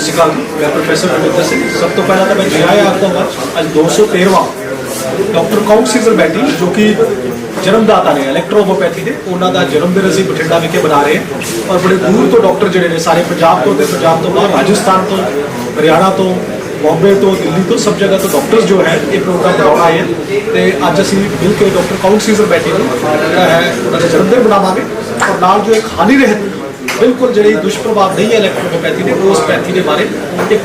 सिकाल मैं प्रोफेसर रविंदर सिंह। सब तो पहला तो मैं जिया आखूँगा अज 213वां डॉक्टर काउंट सीजर बैठी जो कि जन्मदाता ने इलैक्ट्रोहोमोपैथी के उन्होंने जन्म दिन असी बठिंडा विखे बना रहे हैं और बड़े दूर तो डॉक्टर जोड़े ने सारे पंजाब तो बाहर राजस्थान तो हरियाणा तो बॉम्बे तो दिल्ली तो सब जगह तो डॉक्टर्स जो है ये प्रोग्राम करवा आए हैं। तो अज असी मिल के डॉक्टर काउंट सीजर बैठी जोड़ा है उन्होंने जन्मदिन बनावे और नाल जो एक हानि रहित बिल्कुल जी दुष्प्रभाव नहीं है इलैक्ट्रोहोमोपैथी ने उस पैथी के बारे एक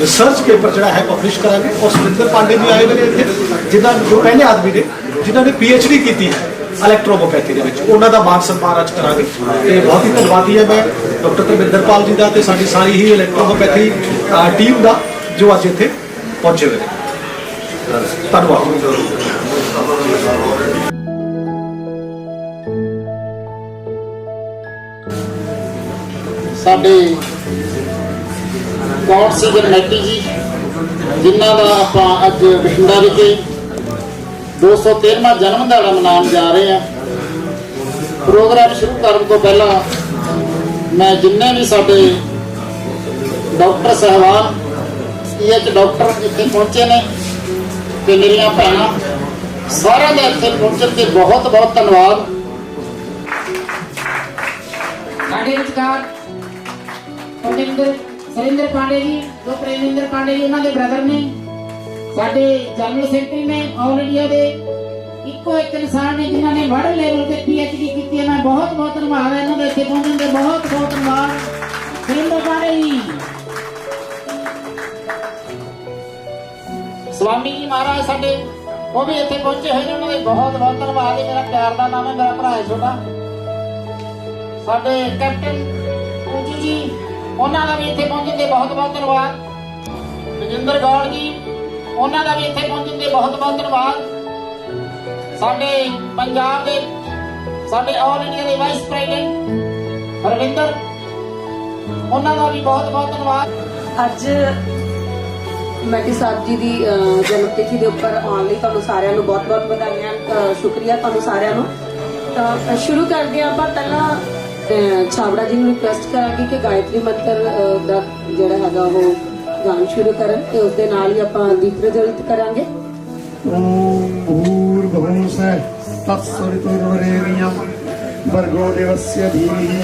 रिसर्च पेपर जोड़ा है पब्लिश करांगे। और सुरिंदर पांडे जी आए हुए इतने जिन्होंने जो पहले आदमी ने जिन्होंने PhD की है इलैक्ट्रोहोमोपैथी उन्होंने मान सम्मान अज करा। बहुत ही धन्यवादी है मैं डॉक्टर धर्मिंदर पाल जी का तो सारी सारी ही इलैक्ट्रोहोमोपैथी टीम का जो अज इतने पहुंचे हुए हैं। धन्यवाद। साडे काउंट सीजर मैटी जी जिन्हों का आप अज बठिंडा विखे 213वां जन्म दिहाड़ा मनाने जा रहे हैं। प्रोग्राम शुरू करने तो पहला मैं जिन्ने भी साडे डॉक्टर साहबान PH डॉक्टर इतने पहुंचे ने ते मेरियां भैणां सारा का इतने पहुंचने के बहुत बहुत धन्यवाद। साडे विचकार सुरिंदर पांडे जी जो प्रेमिंदर पांडे जी उन्होंने ब्रदर ने साडे जनरल सैकटरी ने ऑल इंडिया के इको एक इंसान ने जिन्होंने वर्ल्ड लेवल पे PhD की है। मैं बहुत बहुत धन्यवाद है इन्होंने इतने पहुंचने के बहुत बहुत धन्यवाद सुरिंदर पांडे जी। स्वामी जी महाराज साडे वो भी इतने पहुंचे हुए उन्होंने बहुत बहुत धन्यवाद है। मेरा प्यार का नाम है मेरा भरा है छोटा साडे कैप्टन पूजी जी उन्होंने भी इतने पहुंचने के बहुत बहुत धन्यवाद। रजिंदर गौड़ जी उन्होंने भी इतने पहुंचने के बहुत बहुत धन्यवाद। साडे पंजाब के साडे ऑल इंडिया के वाइस प्रेसिडेंट रविंदर उन्होंने भी बहुत बहुत धन्यवाद। अज मैटी साहब जी की जन्म तिथि के उपर आने लिए तुहानू सारिआं नू बहुत बहुत बधाइयां शुक्रिया तुहानू सारिआं नू। तो शुरू करते हैं आप पहला छाबड़ा जी को रिक्वेस्ट करांगे कि गायत्री मंत्र का जिहड़ा हैगा वो गान शुरू करन ते उस दे नाल ही आपां दीप प्रज्वलित करांगे। ओम भूर्भुवः स्वः तत्सवितुर्वरेण्यं भर्गो देवस्य धीमहि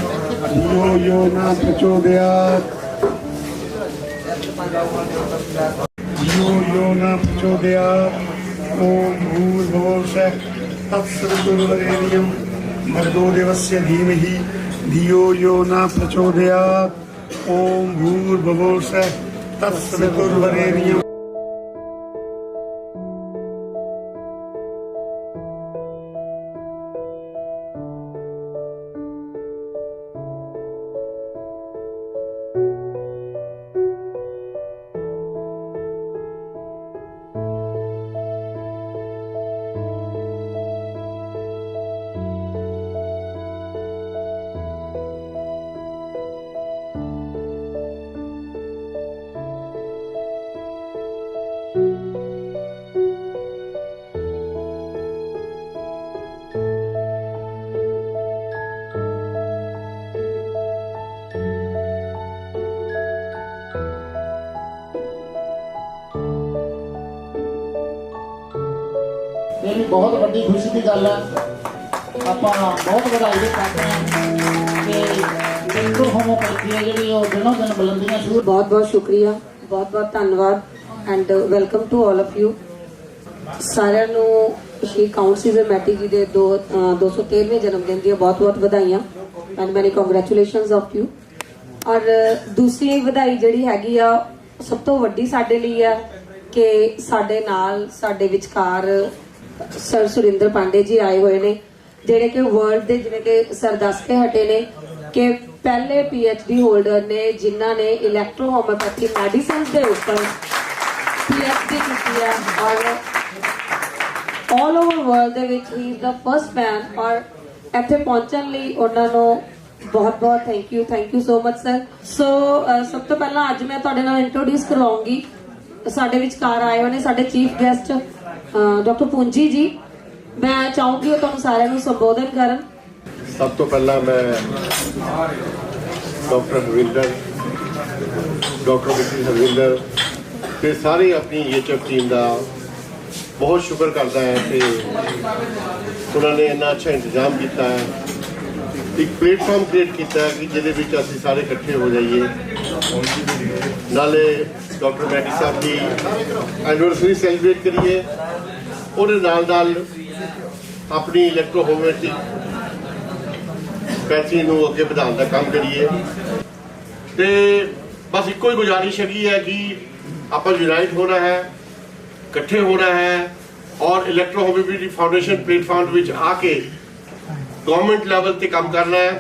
धियो यो न प्रचोदयात् धियो यो न प्रचोदयात्। ओम भूर्भुवः स्वः तत्सवितुर्वरेण्यं भर्गो देवस्य धीमहि धियो यो न प्रचोदयात्। ओम भूर्भुवः स्वः तत्सवितुर्वरेण्यं। मेरी बहुत बड़ी खुशी की गल है आप बहुत बधाई दे पाते हैं कि इलैक्ट्रोहोमोपैथी है जी दिनों दिन बुलंदियां शुरू। बहुत बहुत शुक्रिया बहुत बहुत धन्यवाद and welcome to all of you सारिआं नू Shri Count Cesare Mattei ji के 213वें जन्मदिन दी बहुत बहुत बधाइयां and many congratulations of you. और दूसरी बधाई जिहड़ी हैगी आ सब तो वड्डी साडे लई है कि साडे नाल साडे विचकार सर सुरिंदर पांडे जी आए हुए ने जिहड़े कि वर्ल्ड दे जिवें कि सर दस के हटे ने कि पहले PhD होल्डर ने जिन्हां ने इलैक्ट्रोहोमोपैथी मेडिसिन के ऊपर PhD की है और all over world they which he is the first man और इत्थे पहुंचण लई उन्हां नूं बहुत बहुत thank you so much sir. So सब तो पहला अज मैं तुहाडे नाल इंट्रोड्यूस करवाऊंगी साडे विचकार आए हुए ने साडे चीफ गेस्ट डॉक्टर पूंजी जी। मैं चाहूंगी वो तुहानू सारिआं नू संबोधन करन। सब तो पहला मैं डॉक्टर रविंदर डॉक्टर विकी हरविंदर ते सारे अपनी EHF टीम का बहुत शुक्र करता है कि उन्होंने इन्ना अच्छा इंतजाम किया है, एक प्लेटफॉर्म क्रिएट किया है कि जिहदे विच असीं सारे इकट्ठे हो जाइए, नाले डॉक्टर मैटी साहब की एनिवर्सरी सैलीब्रेट करिए और नाल अपनी इलैक्ट्रो होम्योपैथिक पैथी नूं अगे बढ़ाने का काम करिए। तो बस इको ही गुजारिश हैगी है कि आप यूनाइट होना है, इकट्ठे होना है और electro homeopathy foundation platform which आके गवर्नमेंट लैवल ते काम करना है,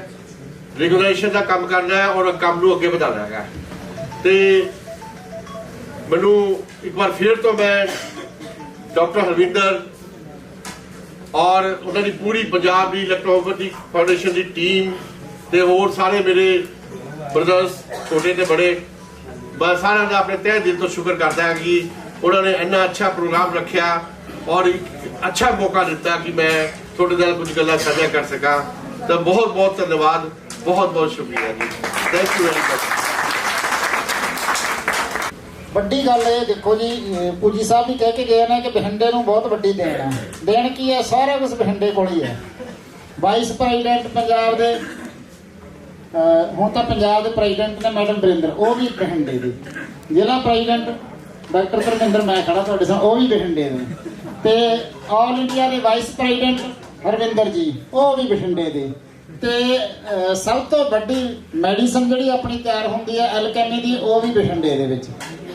रेगुलेशन का काम करना है और काम नूं अगे बढ़ाना है। तो मैनू एक बार फिर तो मैं डॉक्टर हरविंदर और उन्होंने पूरी पंजाब की इलैक्ट्रो होम्योपैथिक फाउंडेशन की टीम ते होर सारे मेरे ब्रदर्स छोटे ते बड़े, मैं सारे का अपने तहे दिल तो शुक्र करता है कि उन्होंने इन्ना अच्छा प्रोग्राम रखा और एक अच्छा मौका दिता कि मैं थोड़े नाल कुछ गल्लां साझा कर सका। तो बहुत बहुत धन्यवाद, बहुत बहुत शुक्रिया जी, थैंक यू वेरी मच। ਵੱਡੀ ਗੱਲ ਇਹ ਦੇਖੋ ਜੀ, ਪੂਜੀ ਸਾਹਿਬ ਵੀ ਕਹਿ ਕੇ ਗਏ ਨੇ ਕਿ ਬਠਿੰਡੇ ਨੂੰ ਬਹੁਤ ਵੱਡੀ ਦੇਣ ਹੈ। ਦੇਣ ਕੀ ਹੈ? ਸਾਰਾ ਕੁਝ ਬਠਿੰਡੇ ਕੋਲ ਹੀ ਹੈ। ਵਾਈਸ ਪ੍ਰੈਜ਼ੀਡੈਂਟ ਪੰਜਾਬ ਦੇ, ਹੁਣ ਤਾਂ ਪੰਜਾਬ ਦੇ ਪ੍ਰੈਜ਼ੀਡੈਂਟ ਨੇ ਮੈਡਮ ਵਰਿੰਦਰ, ਉਹ ਵੀ ਬਠਿੰਡੇ ਦੇ। ਜ਼ਿਲ੍ਹਾ ਪ੍ਰੈਜ਼ੀਡੈਂਟ ਡਾਕਟਰ ਧਰਮਿੰਦਰ, ਮੈਂ ਖੜਾ ਤੁਹਾਡੇ ਸਾਹਮਣੇ, ਉਹ ਵੀ ਬਠਿੰਡੇ ਦੇ। ਤੇ ਆਲ ਇੰਡੀਆ ਦੇ ਵਾਈਸ ਪ੍ਰੈਜ਼ੀਡੈਂਟ ਹਰਵਿੰਦਰ ਜੀ, ਉਹ ਵੀ ਬਠਿੰਡੇ ਦੇ। ਤੇ ਸਭ ਤੋਂ ਵੱਡੀ ਮੈਡੀਸਨ ਜਿਹੜੀ ਆਪਣੀ ਤਿਆਰ ਹੁੰਦੀ ਹੈ ਐਲਕੈਮੀ ਦੀ, ਉਹ ਵੀ ਬਠਿੰਡੇ ਦੇ ਵਿੱਚ।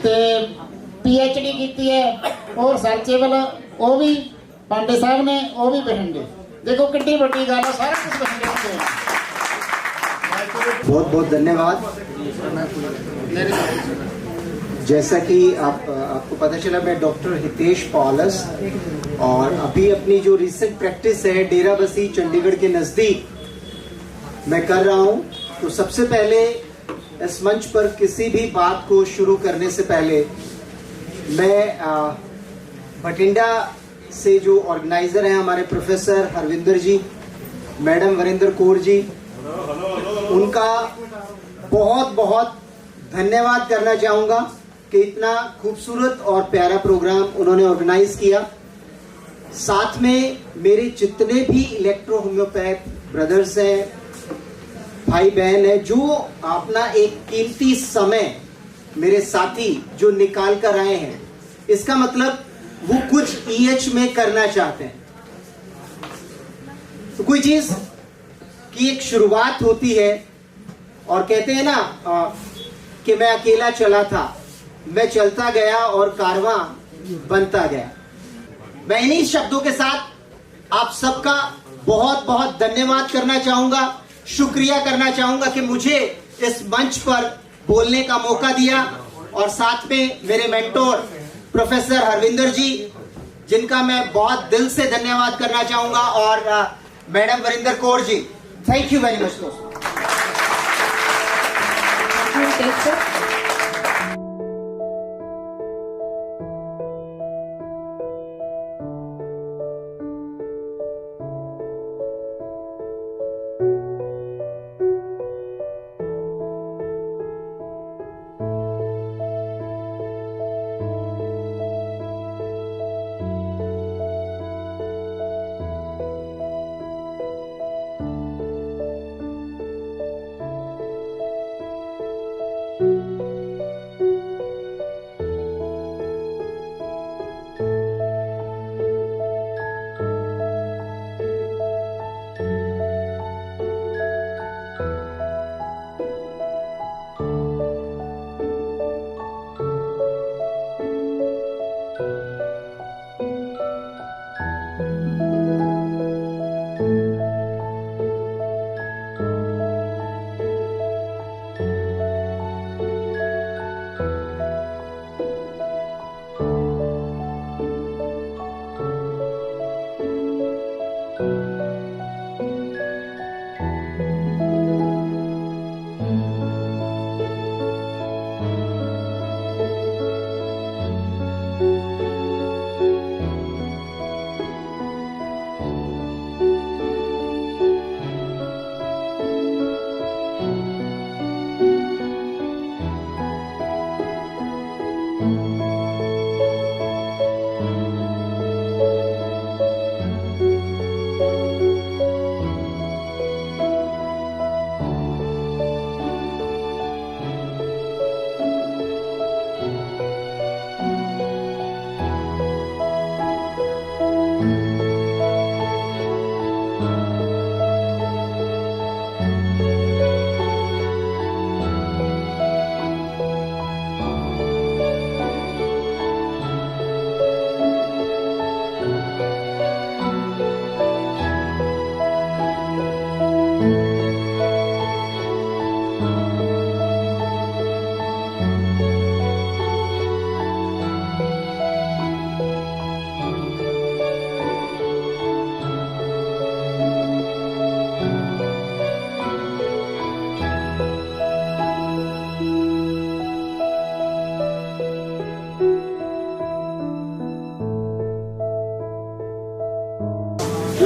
ਤੇ PhD ਕੀਤੀ ਹੈ ਉਹ ਰਿਸਰਚੇਬਲ, ਉਹ ਵੀ ਪਾਂਡੇ ਸਾਹਿਬ ਨੇ, ਉਹ ਵੀ ਬਠਿੰਡੇ। देखो कितनी बड़ी गल है, सारा कुछ बठिंडे होंदे हैं। बहुत बहुत धन्यवाद। जैसा कि आपको पता चला, मैं डॉक्टर हितेश पॉलस और अभी अपनी जो रिसेंट प्रैक्टिस है डेराबस्सी चंडीगढ़ के नज़दीक मैं कर रहा हूं। तो सबसे पहले इस मंच पर किसी भी बात को शुरू करने से पहले मैं बठिंडा से जो ऑर्गेनाइजर हैं हमारे प्रोफेसर हरविंदर जी, मैडम वरिंदर कौर जी, उनका बहुत बहुत धन्यवाद करना चाहूँगा कि इतना खूबसूरत और प्यारा प्रोग्राम उन्होंने ऑर्गेनाइज किया। साथ में मेरे जितने भी इलेक्ट्रो होम्योपैथ ब्रदर्स हैं, भाई बहन हैं, जो अपना एक कीमती समय मेरे साथी जो निकाल कर आए हैं, इसका मतलब वो कुछ EH में करना चाहते हैं। तो कोई चीज की एक शुरुआत होती है और कहते हैं ना कि मैं अकेला चला था, मैं चलता गया और कारवां बनता गया। मैं इन्हीं शब्दों के साथ आप सबका बहुत बहुत धन्यवाद करना चाहूंगा, शुक्रिया करना चाहूंगा कि मुझे इस मंच पर बोलने का मौका दिया। और साथ में मेरे मेंटोर प्रोफेसर हरविंदर जी, जिनका मैं बहुत दिल से धन्यवाद करना चाहूंगा, और madam Varinder Kaur ji, thank you very much दोस्तों। Thank you.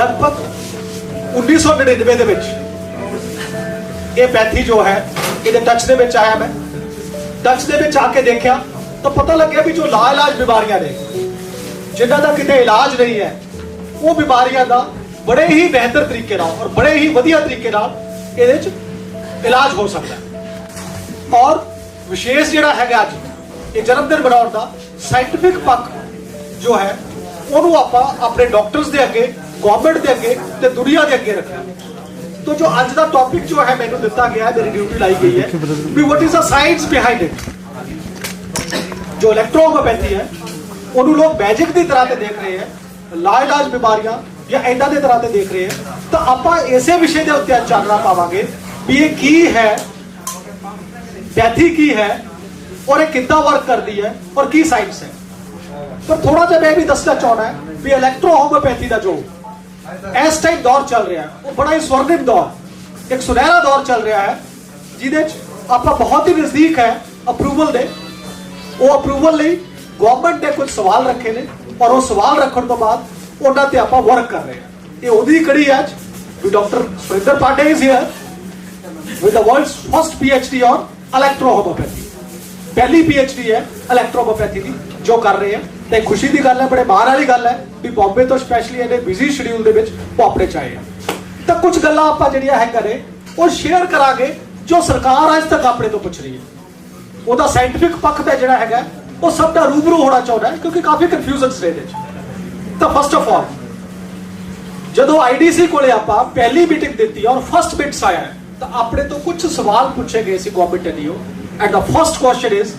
ਲਗਭਗ 1999 ਦੇ ਵਿੱਚ ਇਹ ਪੈਥੀ ਜੋ ਹੈ ਇਹਦੇ ਟੱਚ ਦੇ ਵਿੱਚ ਆਇਆ। ਮੈਂ ਟੱਚ ਦੇ ਵਿੱਚ ਆ ਕੇ ਦੇਖਿਆ ਤਾਂ ਪਤਾ ਲੱਗਿਆ ਵੀ ਜੋ ਲਾਇਲਾਜ ਬਿਮਾਰੀਆਂ ਨੇ ਜਿਨ੍ਹਾਂ ਦਾ ਕਿਤੇ ਇਲਾਜ ਨਹੀਂ ਹੈ, ਉਹ ਬਿਮਾਰੀਆਂ ਦਾ ਬੜੇ ਹੀ ਬਿਹਤਰ ਤਰੀਕੇ ਨਾਲ ਔਰ ਬੜੇ ਹੀ ਵਧੀਆ ਤਰੀਕੇ ਨਾਲ ਇਹਦੇ 'ਚ ਇਲਾਜ ਹੋ ਸਕਦਾ ਹੈ। ਔਰ ਵਿਸ਼ੇਸ਼ ਜਿਹੜਾ ਹੈਗਾ ਅੱਜ ਇਹ ਜਨਮ ਦਿਨ ਮਨਾਉਣ ਦਾ ਸਾਇੰਟਿਫਿਕ ਪੱਖ ਜੋ ਹੈ ਉਹਨੂੰ ਆਪਾਂ ਆਪਣੇ ਡਾਕਟਰਸ ਦੇ ਅੱਗੇ, ਗਵਰਨਮੈਂਟ ਦੇ ਅੱਗੇ ਤੇ ਦੁਨੀਆ ਦੇ ਅੱਗੇ ਰੱਖਿਆ। तो जो आज का टॉपिक जो है मैंने दिता गया है, मेरी ड्यूटी लाई गई है भी what is the science behind it. जो इलेक्ट्रोहोम्योपैथी है ਉਹਨੂੰ लोग मैजिक की तरह से देख रहे हैं, लाइलाज बीमारियां या इदा की तरह से देख रहे हैं। तो ਆਪਾਂ ਇਸੇ ਵਿਸ਼ੇ ਦੇ ਉੱਤੇ ਚਾਨਣਾ ਪਾਵਾਂਗੇ ਵੀ ਇਹ ਕੀ ਹੈ, ਪੈਥੀ ਕੀ है और ਇਹ ਕਿੱਦਾਂ वर्क करती है और की साइंस है। पर थोड़ा सा मैं भी दसना चाहना है भी इलेक्ट्रोहोम्योपैथी का जो इस टाइम दौर चल रहा है वो बड़ा ही स्वर्णिम दौर, एक सुनहरा दौर चल रहा है जिहदे आपां बहुत ही नजदीक है अप्रूवल दे। वो अप्रूवल लई गवर्नमेंट ने कुछ सवाल रखे ने और वो सवाल रखने तो बाद उन्हां ते आपां वर्क कर रहे हैं। ये ओदी कड़ी है अज भी doctor Surendra Pandey is here with the world's first PhD on electrohomeopathy. पहली PhD है इलेक्ट्रोहोम्योपैथी की जो कर रहे हैं। ਤੇ ਖੁਸ਼ੀ ਦੀ ਗੱਲ ਹੈ, ਬੜੇ ਮਾਣ ਵਾਲੀ ਗੱਲ ਹੈ ਵੀ ਬੰਬੇ ਤੋਂ ਸਪੈਸ਼ਲੀ ਇਹਨੇ ਬਿਜ਼ੀ ਸ਼ਡਿਊਲ ਦੇ ਵਿੱਚ ਉਹ ਆਪਣੇ ਚ ਆਏ ਆ। ਤਾਂ ਕੁਝ ਗੱਲਾਂ ਆਪਾਂ ਜਿਹੜੀਆਂ ਹੈ ਕਰੇ ਉਹ ਸ਼ੇਅਰ ਕਰਾਂਗੇ ਜੋ ਸਰਕਾਰ ਅੱਜ ਤੱਕ ਆਪਣੇ ਤੋਂ ਪੁੱਛ ਰਹੀ ਹੈ। ਉਹਦਾ ਸਾਇੰਟਿਫਿਕ ਪੱਖ ਤੇ ਜਿਹੜਾ ਹੈਗਾ ਉਹ ਸਭ ਦਾ ਰੂਬਰੂ ਹੋਣਾ ਚਾਹੁੰਦਾ ਹੈ ਕਿਉਂਕਿ ਕਾਫੀ ਕਨਫਿਊਜ਼ਨਸ ਨੇ ਇਹਦੇ ਚ। ਤਾਂ ਫਸਟ ਆਫ ਆਲ ਜਦੋਂ IDC ਕੋਲੇ ਆਪਾਂ ਪਹਿਲੀ ਮੀਟਿੰਗ ਦਿੱਤੀ ਔਰ ਫਸਟ ਬਿਟਸ ਆਇਆ ਤਾਂ ਆਪਣੇ ਤੋਂ ਕੁਝ ਸਵਾਲ ਪੁੱਛੇ ਗਏ ਸੀ ਗਵਰਨਮੈਂਟ ਨੇ। And the first question is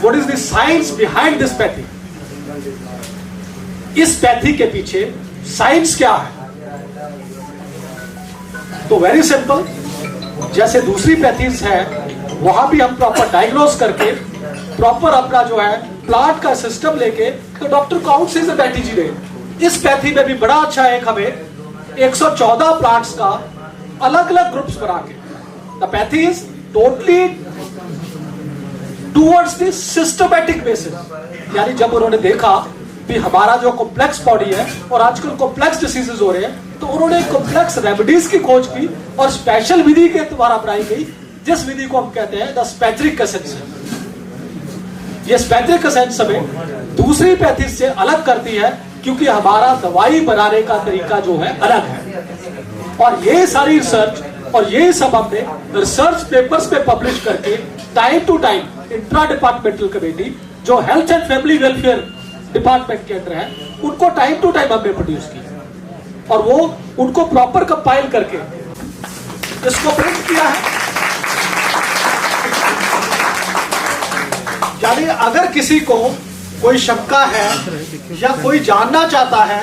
what is the science behind this pathy. इस पैथी के पीछे साइंस क्या है? तो वेरी सिंपल, जैसे दूसरी पैथीज है वहां भी हम प्रॉपर डायग्नोस करके प्रॉपर अपना जो है प्लांट का सिस्टम लेके, तो डॉक्टर काउंट से बैठी जी ने इस पैथी में भी बड़ा अच्छा एक हमें 114 प्लांट्स का अलग अलग ग्रुप्स बना के the pathy is totally towards the systematic basis. यानी जब उन्होंने देखा भी हमारा जो कॉम्प्लेक्स बॉडी है और आजकल कॉम्प्लेक्स डिसीजेज हो रहे हैं, तो उन्होंने कॉम्प्लेक्स रेमेडीज की खोज की और स्पेशल विधि के द्वारा बनाई गई जिस विधि को हम कहते हैं द स्पेथरिक एसेंस। ये स्पेथरिक एसेंस हमें दूसरी पैथी से अलग करती है क्योंकि हमारा दवाई बनाने का तरीका जो है अलग है। और ये सारी रिसर्च और ये सब हमने रिसर्च पेपर्स पे पब्लिश करके time to time intra departmental committee जो health and family welfare department के अंदर है उनको टाइम टू टाइम हमने प्रोड्यूस किया और वो उनको प्रॉपर कंपाइल करके इसको प्रिंट किया है। यानी अगर किसी को कोई शंका है या कोई जानना चाहता है,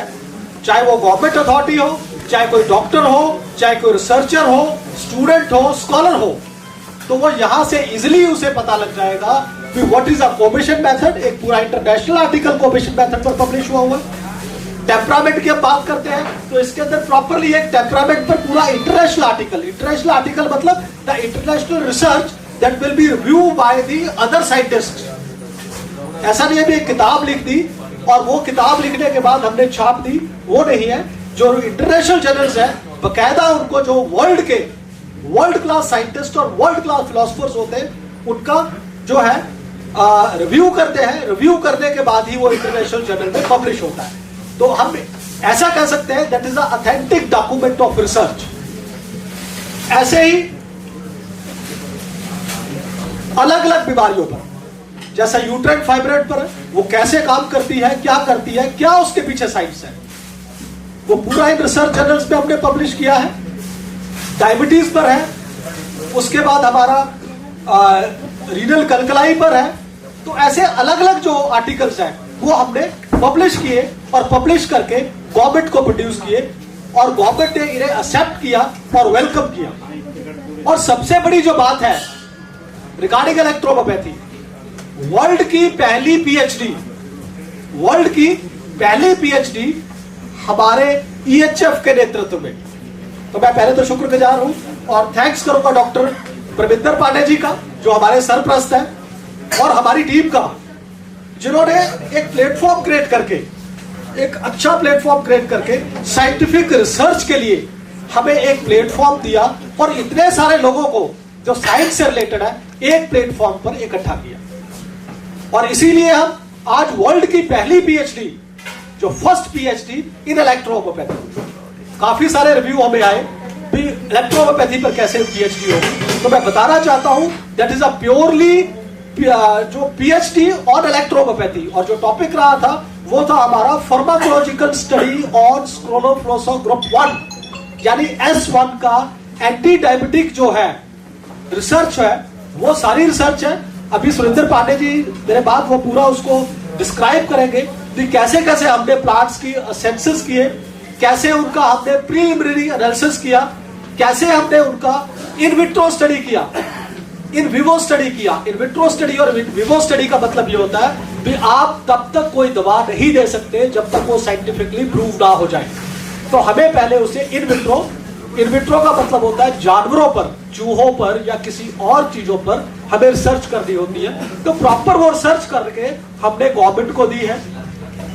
चाहे वो गवर्नमेंट अथॉरिटी हो, चाहे कोई डॉक्टर हो, चाहे कोई रिसर्चर हो, स्टूडेंट हो, स्कॉलर हो, तो वो यहां से इजिली उसे पता लग जाएगा कि व्हाट इज अ कोमिशन मेथड। एक पूरा इंटरनेशनल आर्टिकल कोमिशन मेथड पर पब्लिश हुआ हुआ है। टेम्परामेंट की हम बात करते हैं तो इसके अंदर प्रॉपरली एक टेम्परामेंट पर पूरा इंटरनेशनल आर्टिकल मतलब the international research that will be review by the other scientist. ऐसा नहीं है भी एक किताब लिख दी और वो किताब लिखने के बाद हमने छाप दी, वो नहीं है। जो इंटरनेशनल जर्नल्स है बकायदा उनको जो वर्ल्ड क्लास साइंटिस्ट और वर्ल्ड क्लास फिलोसफर्स होते हैं उनका जो है रिव्यू करते हैं। रिव्यू करने के बाद ही वो इंटरनेशनल जर्नल में पब्लिश होता है। तो हम ऐसा कह सकते हैं that is the authentic document of research. ऐसे ही अलग अलग बीमारियों पर जैसा यूट्राइन फाइब्रॉइड पर वो कैसे काम करती है, क्या करती है, क्या उसके पीछे साइंस है, वो पूरा इन रिसर्च जर्नल्स में हमने पब्लिश किया है। डायबिटीज पर है, उसके बाद हमारा रीनल कलकलाई पर है। तो ऐसे अलग अलग जो आर्टिकल्स हैं वो हमने पब्लिश किए और पब्लिश करके गवर्नमेंट को प्रोड्यूस किए और गवर्नमेंट ने इन्हें एक्सेप्ट किया और वेलकम किया। और सबसे बड़ी जो बात है रिगार्डिंग इलेक्ट्रोहोम्योपैथी, वर्ल्ड की पहली PhD हमारे EHF के नेतृत्व में। तो मैं पहले तो शुक्रगुजार हूं और थैंक्स करूंगा डॉक्टर प्रविंदर पांडे जी का जो हमारे सरप्रस्त है और हमारी टीम का, जिन्होंने एक प्लेटफॉर्म क्रिएट करके एक अच्छा प्लेटफॉर्म क्रिएट करके साइंटिफिक रिसर्च के लिए हमें एक प्लेटफॉर्म दिया और इतने सारे लोगों को जो साइंस से रिलेटेड है एक प्लेटफॉर्म पर इकट्ठा किया। और इसीलिए हम आज वर्ल्ड की पहली पीएचडी, जो फर्स्ट पीएचडी इन इलेक्ट्रोहोम्योपैथी, काफी सारे रिव्यू हमें आए भी इलेक्ट्रोहोम्योपैथी पर कैसे पीएचडी होगी, तो मैं बताना चाहता हूं दैट इज अ प्योरली जो पीएचडी ऑन इलेक्ट्रोहोम्योपैथी। और जो टॉपिक रहा था वो था हमारा फार्माकोलॉजिकल स्टडी ऑन स्क्रोलोफ्लोसो ग्रुप 1 यानी S1 का एंटी डायबिटिक जो है रिसर्च है, वो सारी रिसर्च है। अभी सुरेंद्र पांडे जी मेरे बाद वो पूरा उसको डिस्क्राइब करेंगे कि कैसे कैसे हमने प्लांट्स की सेंसस किए, कैसे उनका हमने प्रीलिमिनरी एनालिसिस किया, कैसे हमने उनका इन विट्रो स्टडी किया, इन विवो स्टडी किया। इन विट्रो स्टडी और विवो स्टडी का मतलब ये होता है कि आप तब तक कोई दवा नहीं दे सकते जब तक वो साइंटिफिकली प्रूव ना हो जाए। तो हमें पहले उसे इन विट्रो का मतलब होता है जानवरों पर, चूहों पर या किसी और चीजों पर हमें रिसर्च करनी होती है। तो प्रॉपर वो रिसर्च करके हमने गवर्नमेंट को दी है।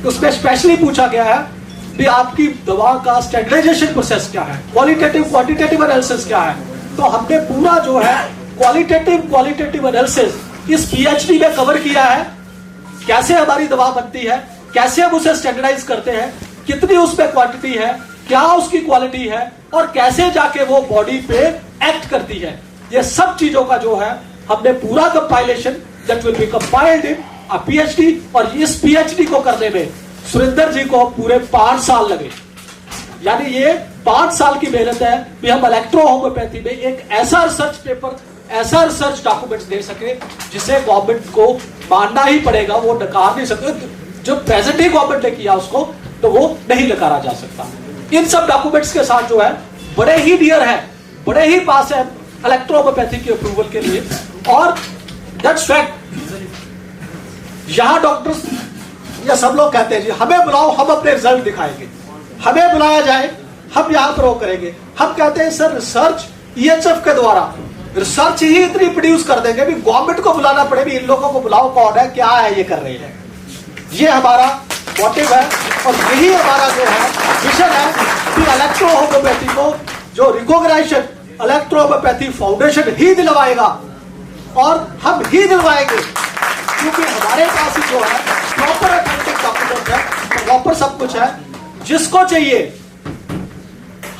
उसमें स्पेशली पूछा गया है कि आपकी दवा का स्टैंडर्डाइजेशन प्रोसेस क्या है, क्वालिटेटिव क्वांटिटेटिव एनालिसिस क्या है। तो हमने पूरा जो है क्वालिटेटिव एनालिसिस इस पीएचडी में कवर किया है। कैसे हमारी दवा बनती है, कैसे हम उसे स्टैंडर्डाइज करते हैं, कितनी उसमें क्वांटिटी है, क्या उसकी क्वालिटी है और कैसे जाके वो बॉडी पे एक्ट करती है। ये सब चीजों का जो है हमने पूरा compilation that will be compiled in a PhD. और इस पीएचडी को करने में सुरेंद्र जी को पूरे 5 साल लगे। यानी ये 5 साल की मेहनत है कि हम इलेक्ट्रोहोम्योपैथी में एक ऐसा रिसर्च पेपर, ऐसा रिसर्च डॉक्यूमेंट्स दे सके जिसे गवर्नमेंट को मानना ही पड़ेगा, वो नकार नहीं सकते। जो प्रेजेंट ही गवर्नमेंट ने किया उसको तो वो नहीं नकारा जा सकता। इन सब डॉक्यूमेंट्स के साथ जो है बड़े ही डियर है, बड़े ही पास है इलेक्ट्रोहोम्योपैथी के अप्रूवल के लिए। और दैट्स फैक्ट, यहां डॉक्टर्स या सब लोग कहते हैं जी हमें बुलाओ, हम अपने रिजल्ट दिखाएंगे, हमें बुलाया जाए, हम यहां पर वो करेंगे। हम कहते हैं सर रिसर्च EHF के द्वारा रिसर्च ही इतनी प्रोड्यूस कर देंगे भी गवर्नमेंट को बुलाना पड़े भी इन लोगों को बुलाओ, कौन है, क्या है, ये कर रहे हैं। ये हमारा मोटिव है और यही हमारा जो है मिशन है कि इलेक्ट्रोहोम्योपैथी को जो रिकॉग्निशन इलेक्ट्रोहोम्योपैथी फाउंडेशन ही दिलवाएगा और हम ही दिलवाएंगे, क्योंकि हमारे पास ही जो है प्रॉपर ऑथेंटिक डॉक्यूमेंट है, प्रॉपर सब कुछ है। जिसको चाहिए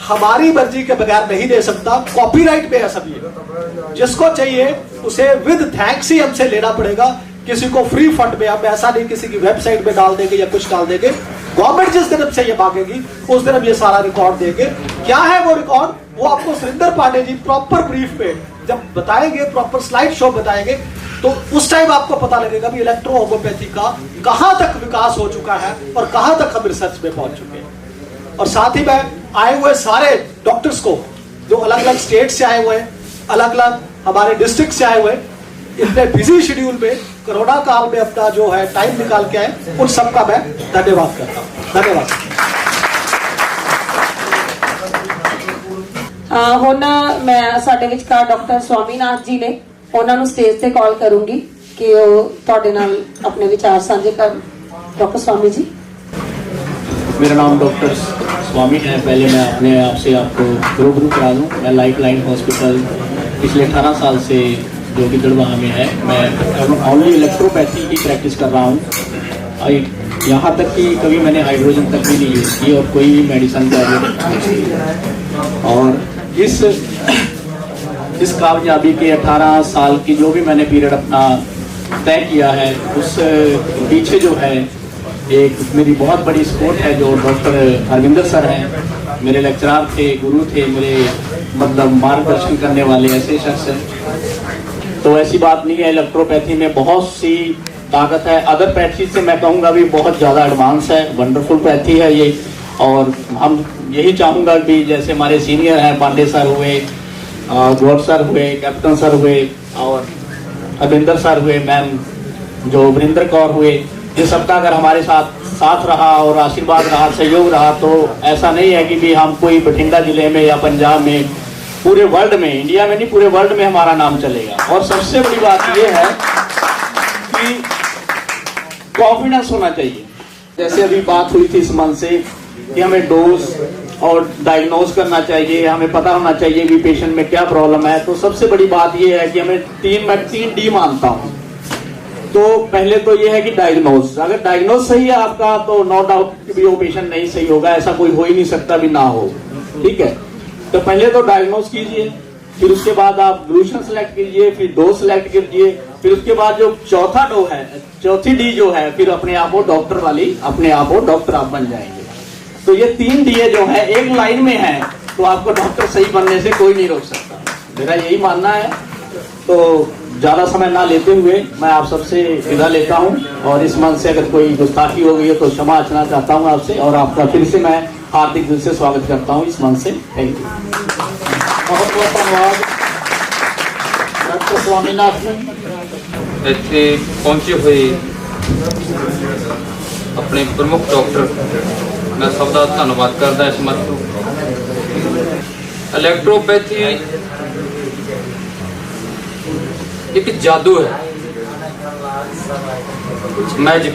हमारी मर्जी के बगैर नहीं दे सकता, कॉपीराइट पे है सब ये। जिसको चाहिए उसे विद थैंक्स ही हमसे लेना पड़ेगा, किसी को फ्री फंड में हम ऐसा नहीं किसी की वेबसाइट में डाल देंगे या कुछ डाल देंगे। गवर्नमेंट जिस दिन हमसे ये मांगेगी उस दिन हम ये सारा रिकॉर्ड देंगे। क्या है वो रिकॉर्ड, वो आपको सुरेंद्र पांडे जी प्रॉपर ब्रीफ पे जब बताएंगे, प्रॉपर स्लाइड शो बताएंगे, तो उस टाइम आपको पता लगेगा भी इलेक्ट्रोहोम्योपैथी का कहां तक विकास हो चुका है और कहां तक हम रिसर्च में पहुंच चुके हैं। और साथ ही मैं आए हुए सारे डॉक्टर्स को जो अलग अलग स्टेट से आए हुए हैं, अलग अलग हमारे डिस्ट्रिक्ट से आए हुए, इतने बिजी शेड्यूल में कोरोना काल में अपना जो है टाइम निकाल के आए, उन सबका मैं धन्यवाद करता हूं। धन्यवाद। ਹੁਣ ਮੈਂ ਸਾਡੇ ਵਿਚਕਾਰ ਡਾਕਟਰ ਸਵਾਮੀਨਾਥ ਜੀ ਨੇ, ਉਹਨਾਂ ਨੂੰ ਸਟੇਜ ਤੇ ਕਾਲ ਕਰੂੰਗੀ ਕਿ ਉਹ ਤੁਹਾਡੇ ਨਾਲ ਆਪਣੇ ਵਿਚਾਰ ਸਾਂਝੇ ਕਰਨ। ਡਾਕਟਰ स्वामी जी। मेरा नाम डॉक्टर स्वामी है। पहले मैं अपने आप से आपको रूबरू करा दूँ। मैं लाइफ लाइन हॉस्पिटल पिछले 18 साल से जो कि गढ़वाहा में है, मैं ओनली इलेक्ट्रोपैथी की प्रैक्टिस कर रहा हूँ। यहाँ तक कि कभी मैंने हाइड्रोजन तक भी नहीं यूज़ की और कोई भी मेडिसिन का। और इस कामयाबी के 18 साल की जो भी मैंने पीरियड अपना तय किया है, उस पीछे जो है एक मेरी बहुत बड़ी सपोर्ट है जो डॉक्टर हरविंदर सर हैं, मेरे लेक्चरार थे, गुरु थे, मेरे मतलब मार्गदर्शन करने वाले ऐसे शख्स हैं। तो ऐसी बात नहीं है, इलेक्ट्रोपैथी में बहुत सी ताकत है। अदर पैथी से मैं कहूँगा भी बहुत ज़्यादा एडवांस है, वंडरफुल पैथी है ये। और हम यही चाहूँगा कि जैसे हमारे सीनियर हैं, पांडे सर हुए, गौर सर हुए, कैप्टन सर हुए और हरविंदर सर हुए, मैम जो वरिंदर कौर हुए, ये सबका अगर हमारे साथ रहा और आशीर्वाद रहा, सहयोग रहा, तो ऐसा नहीं है कि भी हम कोई बठिंडा जिले में या पंजाब में, पूरे वर्ल्ड में, इंडिया में नहीं पूरे वर्ल्ड में हमारा नाम चलेगा। और सबसे बड़ी बात ये है कि कॉन्फिडेंस होना चाहिए। जैसे अभी बात हुई थी इस मन से कि हमें डोज और डायग्नोज करना चाहिए, हमें पता होना चाहिए कि पेशेंट में क्या प्रॉब्लम है। तो सबसे बड़ी बात यह है कि हमें मैं 3D मानता हूँ। तो पहले तो ये है कि डायग्नोज, अगर डायग्नोज सही है आपका तो नो डाउट कि भी वो पेशेंट नहीं सही होगा, ऐसा कोई हो ही नहीं सकता भी ना हो, ठीक है। तो पहले तो डायग्नोज कीजिए, फिर उसके बाद आप ग्लूशन सेलेक्ट कीजिए, फिर डोज सेलेक्ट कीजिए, फिर उसके बाद जो चौथा डो है, चौथी डी जो है, फिर अपने आप वो डॉक्टर वाली, अपने आप वो डॉक्टर आप बन जाएंगे। तो ये 3 डीए जो है एक लाइन में है, तो आपको डॉक्टर सही बनने से कोई नहीं रोक सकता, मेरा यही मानना है। तो ज्यादा समय ना लेते हुए मैं आप सबसे विदा लेता हूं, और इस मन से अगर कोई गुस्ताखी हो गई है तो क्षमा याचना चाहता हूं आपसे, और आपका फिर से मैं हार्दिक दिल से स्वागत करता हूं इस मन से। Thank you. बहुत बहुत धन्यवाद डॉक्टर स्वामीनाथन। ਇੱਥੇ ਪਹੁੰਚੇ ਹੋਏ ਆਪਣੇ ਪ੍ਰਮੁੱਖ ਡਾਕਟਰ, ਮੈਂ ਸਭ ਦਾ ਧੰਨਵਾਦ ਕਰਦਾ ਇਸ ਮਤ ਤੋਂ। ਇਲੈਕਟ੍ਰੋਪੈਥੀ ਇੱਕ ਜਾਦੂ ਹੈ, ਮੈਜਿਕ।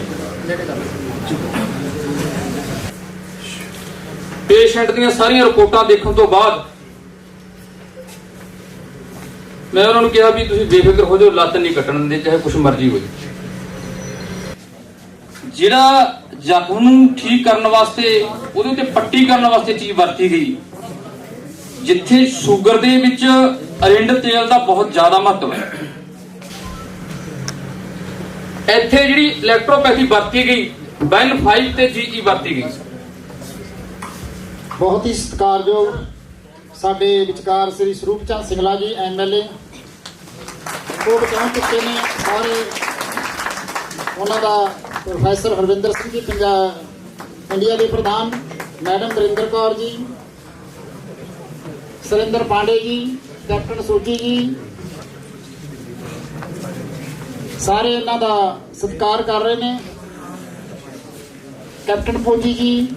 ਪੇਸ਼ੈਂਟ ਦੀਆਂ ਸਾਰੀਆਂ ਰਿਪੋਰਟਾਂ ਦੇਖਣ ਤੋਂ ਬਾਅਦ ਮੈਂ ਉਹਨਾਂ ਨੂੰ ਕਿਹਾ ਵੀ ਤੁਸੀਂ ਬੇਫਿਕਰ ਹੋ ਜਾਓ, ਲੱਤ ਨਹੀਂ ਕੱਟਣ ਦਿੰਦੇ, ਚਾਹੇ ਕੁਛ ਮਰਜ਼ੀ ਹੋ ਜਾਏ। ਜਿਹੜਾ ਜ਼ਖਮ ਨੂੰ ਠੀਕ ਕਰਨ ਵਾਸਤੇ ਉਹਦੇ ਉੱਤੇ ਪੱਟੀ ਕਰਨ ਵਾਸਤੇ ਚੀਜ਼ ਵਰਤੀ ਗਈ, ਜਿੱਥੇ ਸ਼ੂਗਰ ਦੇ ਵਿੱਚ ਅਰਿੰਡ ਤੇਲ ਦਾ ਬਹੁਤ ਜ਼ਿਆਦਾ ਮਹੱਤਵ ਹੈ, ਇੱਥੇ ਜਿਹੜੀ ਇਲੈਕਟ੍ਰੋਪੈਥੀ ਵਰਤੀ ਗਈ ਬੈਨ 5 ਤੇ GE ਵਰਤੀ ਗਈ। ਬਹੁਤ ਹੀ ਸਤਿਕਾਰਯੋਗ ਸਾਡੇ ਵਿਚਕਾਰ ਸ੍ਰੀ ਸਰੂਪ ਚੰਦ ਸਿੰਗਲਾ ਜੀ MLA ਉਹ ਬਚਾਉ ਚੁੱਕੇ ਨੇ ਸਾਰੇ। ਉਹਨਾਂ ਦਾ ਪ੍ਰੋਫੈਸਰ ਹਰਵਿੰਦਰ ਸਿੰਘ ਜੀ ਇੰਡੀਆ ਦੇ ਪ੍ਰਧਾਨ, ਮੈਡਮ ਵਰਿੰਦਰ ਕੌਰ ਜੀ, ਸੁਰਿੰਦਰ ਪਾਂਡੇ ਜੀ, ਕੈਪਟਨ ਸੂਜੀ ਜੀ, ਸਾਰੇ ਇਹਨਾਂ ਦਾ ਸਤਿਕਾਰ ਕਰ ਰਹੇ ਨੇ। ਕੈਪਟਨ ਪੂਜੀ ਜੀ,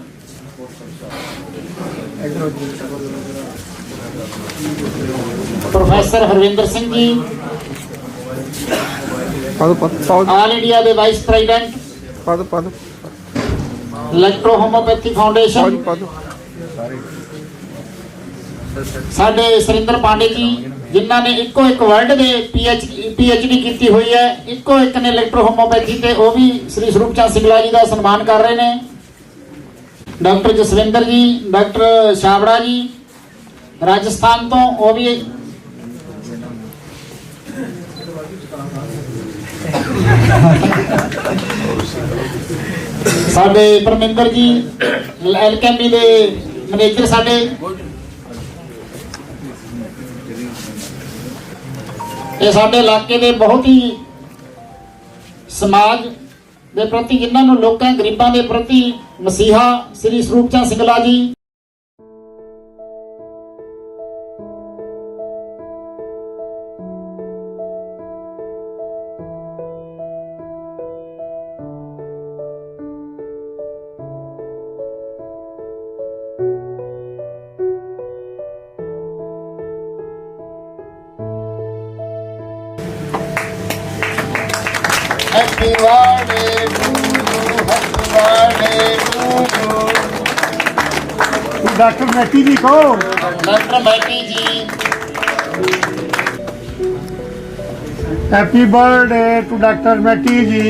प्रोफेसर हरविंदर सिंह जी, ऑल इंडिया के vice president electro homeopathy foundation, साडे सुरिंदर पांडे जी जिन्हों ने इको एक वर्ल्ड के PhD की हुई है, इको एक ने इलेक्ट्रो होम्योपैथी ते वो भी श्री स्वरूप चंद सिंगला जी का सम्मान कर रहे हैं। डॉक्टर जसविंदर जी, डॉक्टर छाबड़ा जी राजस्थान तो वो भी साडे परमिंदर जी एलकेमी दे मैनेजर, साडे ये साडे इलाके दे बहुत ही समाज दे प्रति, जिन्होंने लोगों गरीबों के प्रति मसीहा Shri Swaroop Chand Singla ji. Happy birthday to you, happy birthday to you. Doctor Mattei ji को, doctor Mattei ji, happy birthday to doctor Mattei ji.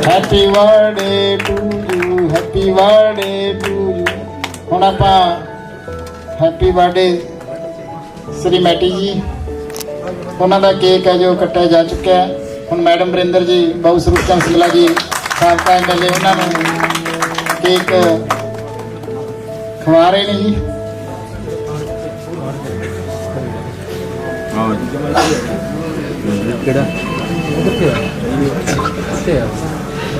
Happy birthday to you, happy birthday to you. हुण आपां happy birthday Shri Mattei ji, उन्हां दा केक है जो कट्टिया जा चुका है। हुण मैडम वरिंदर जी, बाबू स्वरूप चंद सिंगला जी साबका MLA, उन्होंने केक खवा रहे हैं जी।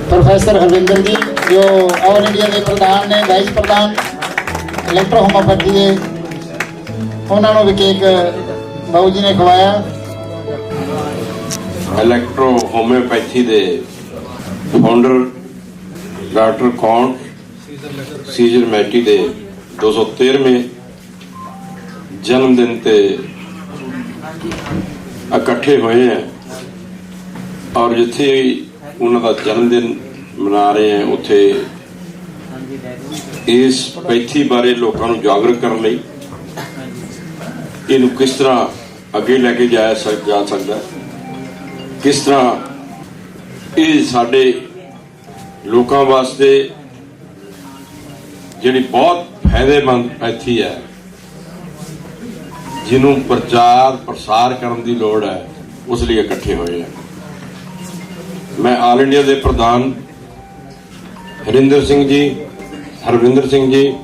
प्रोफेसर हरविंदर जी जो ऑल इंडिया के प्रधान ने, वाइस प्रधान इलेक्ट्रो होम्योपैथी के, उन्होंने भी केक बाबू जी ने खवाया। इलैक्ट्रो होम्योपैथी दे फाउंडर डॉक्टर काउंट सीजर मैटी दे 213वें जन्मदिन ते इकट्ठे हुए हैं, और जिथे उन्हों का जन्मदिन ਮਨਾ ਰਹੇ ਹਾਂ ਉੱਥੇ ਇਸ ਪੈਥੀ ਬਾਰੇ ਲੋਕਾਂ ਨੂੰ ਜਾਗਰੂਕ ਕਰਨ ਲਈ ਇਹਨੂੰ ਕਿਸ ਤਰ੍ਹਾਂ ਅੱਗੇ ਲੈ ਕੇ ਜਾ ਸਕਦਾ, ਕਿਸ ਤਰ੍ਹਾਂ ਇਹ ਸਾਡੇ ਲੋਕਾਂ ਵਾਸਤੇ ਜਿਹੜੀ ਬਹੁਤ ਫਾਇਦੇਮੰਦ ਪੈਥੀ ਹੈ, ਜਿਹਨੂੰ ਪ੍ਰਚਾਰ ਪ੍ਰਸਾਰ ਕਰਨ ਦੀ ਲੋੜ ਹੈ, ਉਸ ਲਈ ਇਕੱਠੇ ਹੋਏ ਹਾਂ। ਮੈਂ ਆਲ ਇੰਡੀਆ ਦੇ ਪ੍ਰਧਾਨ ਹਰਿੰਦਰ ਸਿੰਘ ਜੀ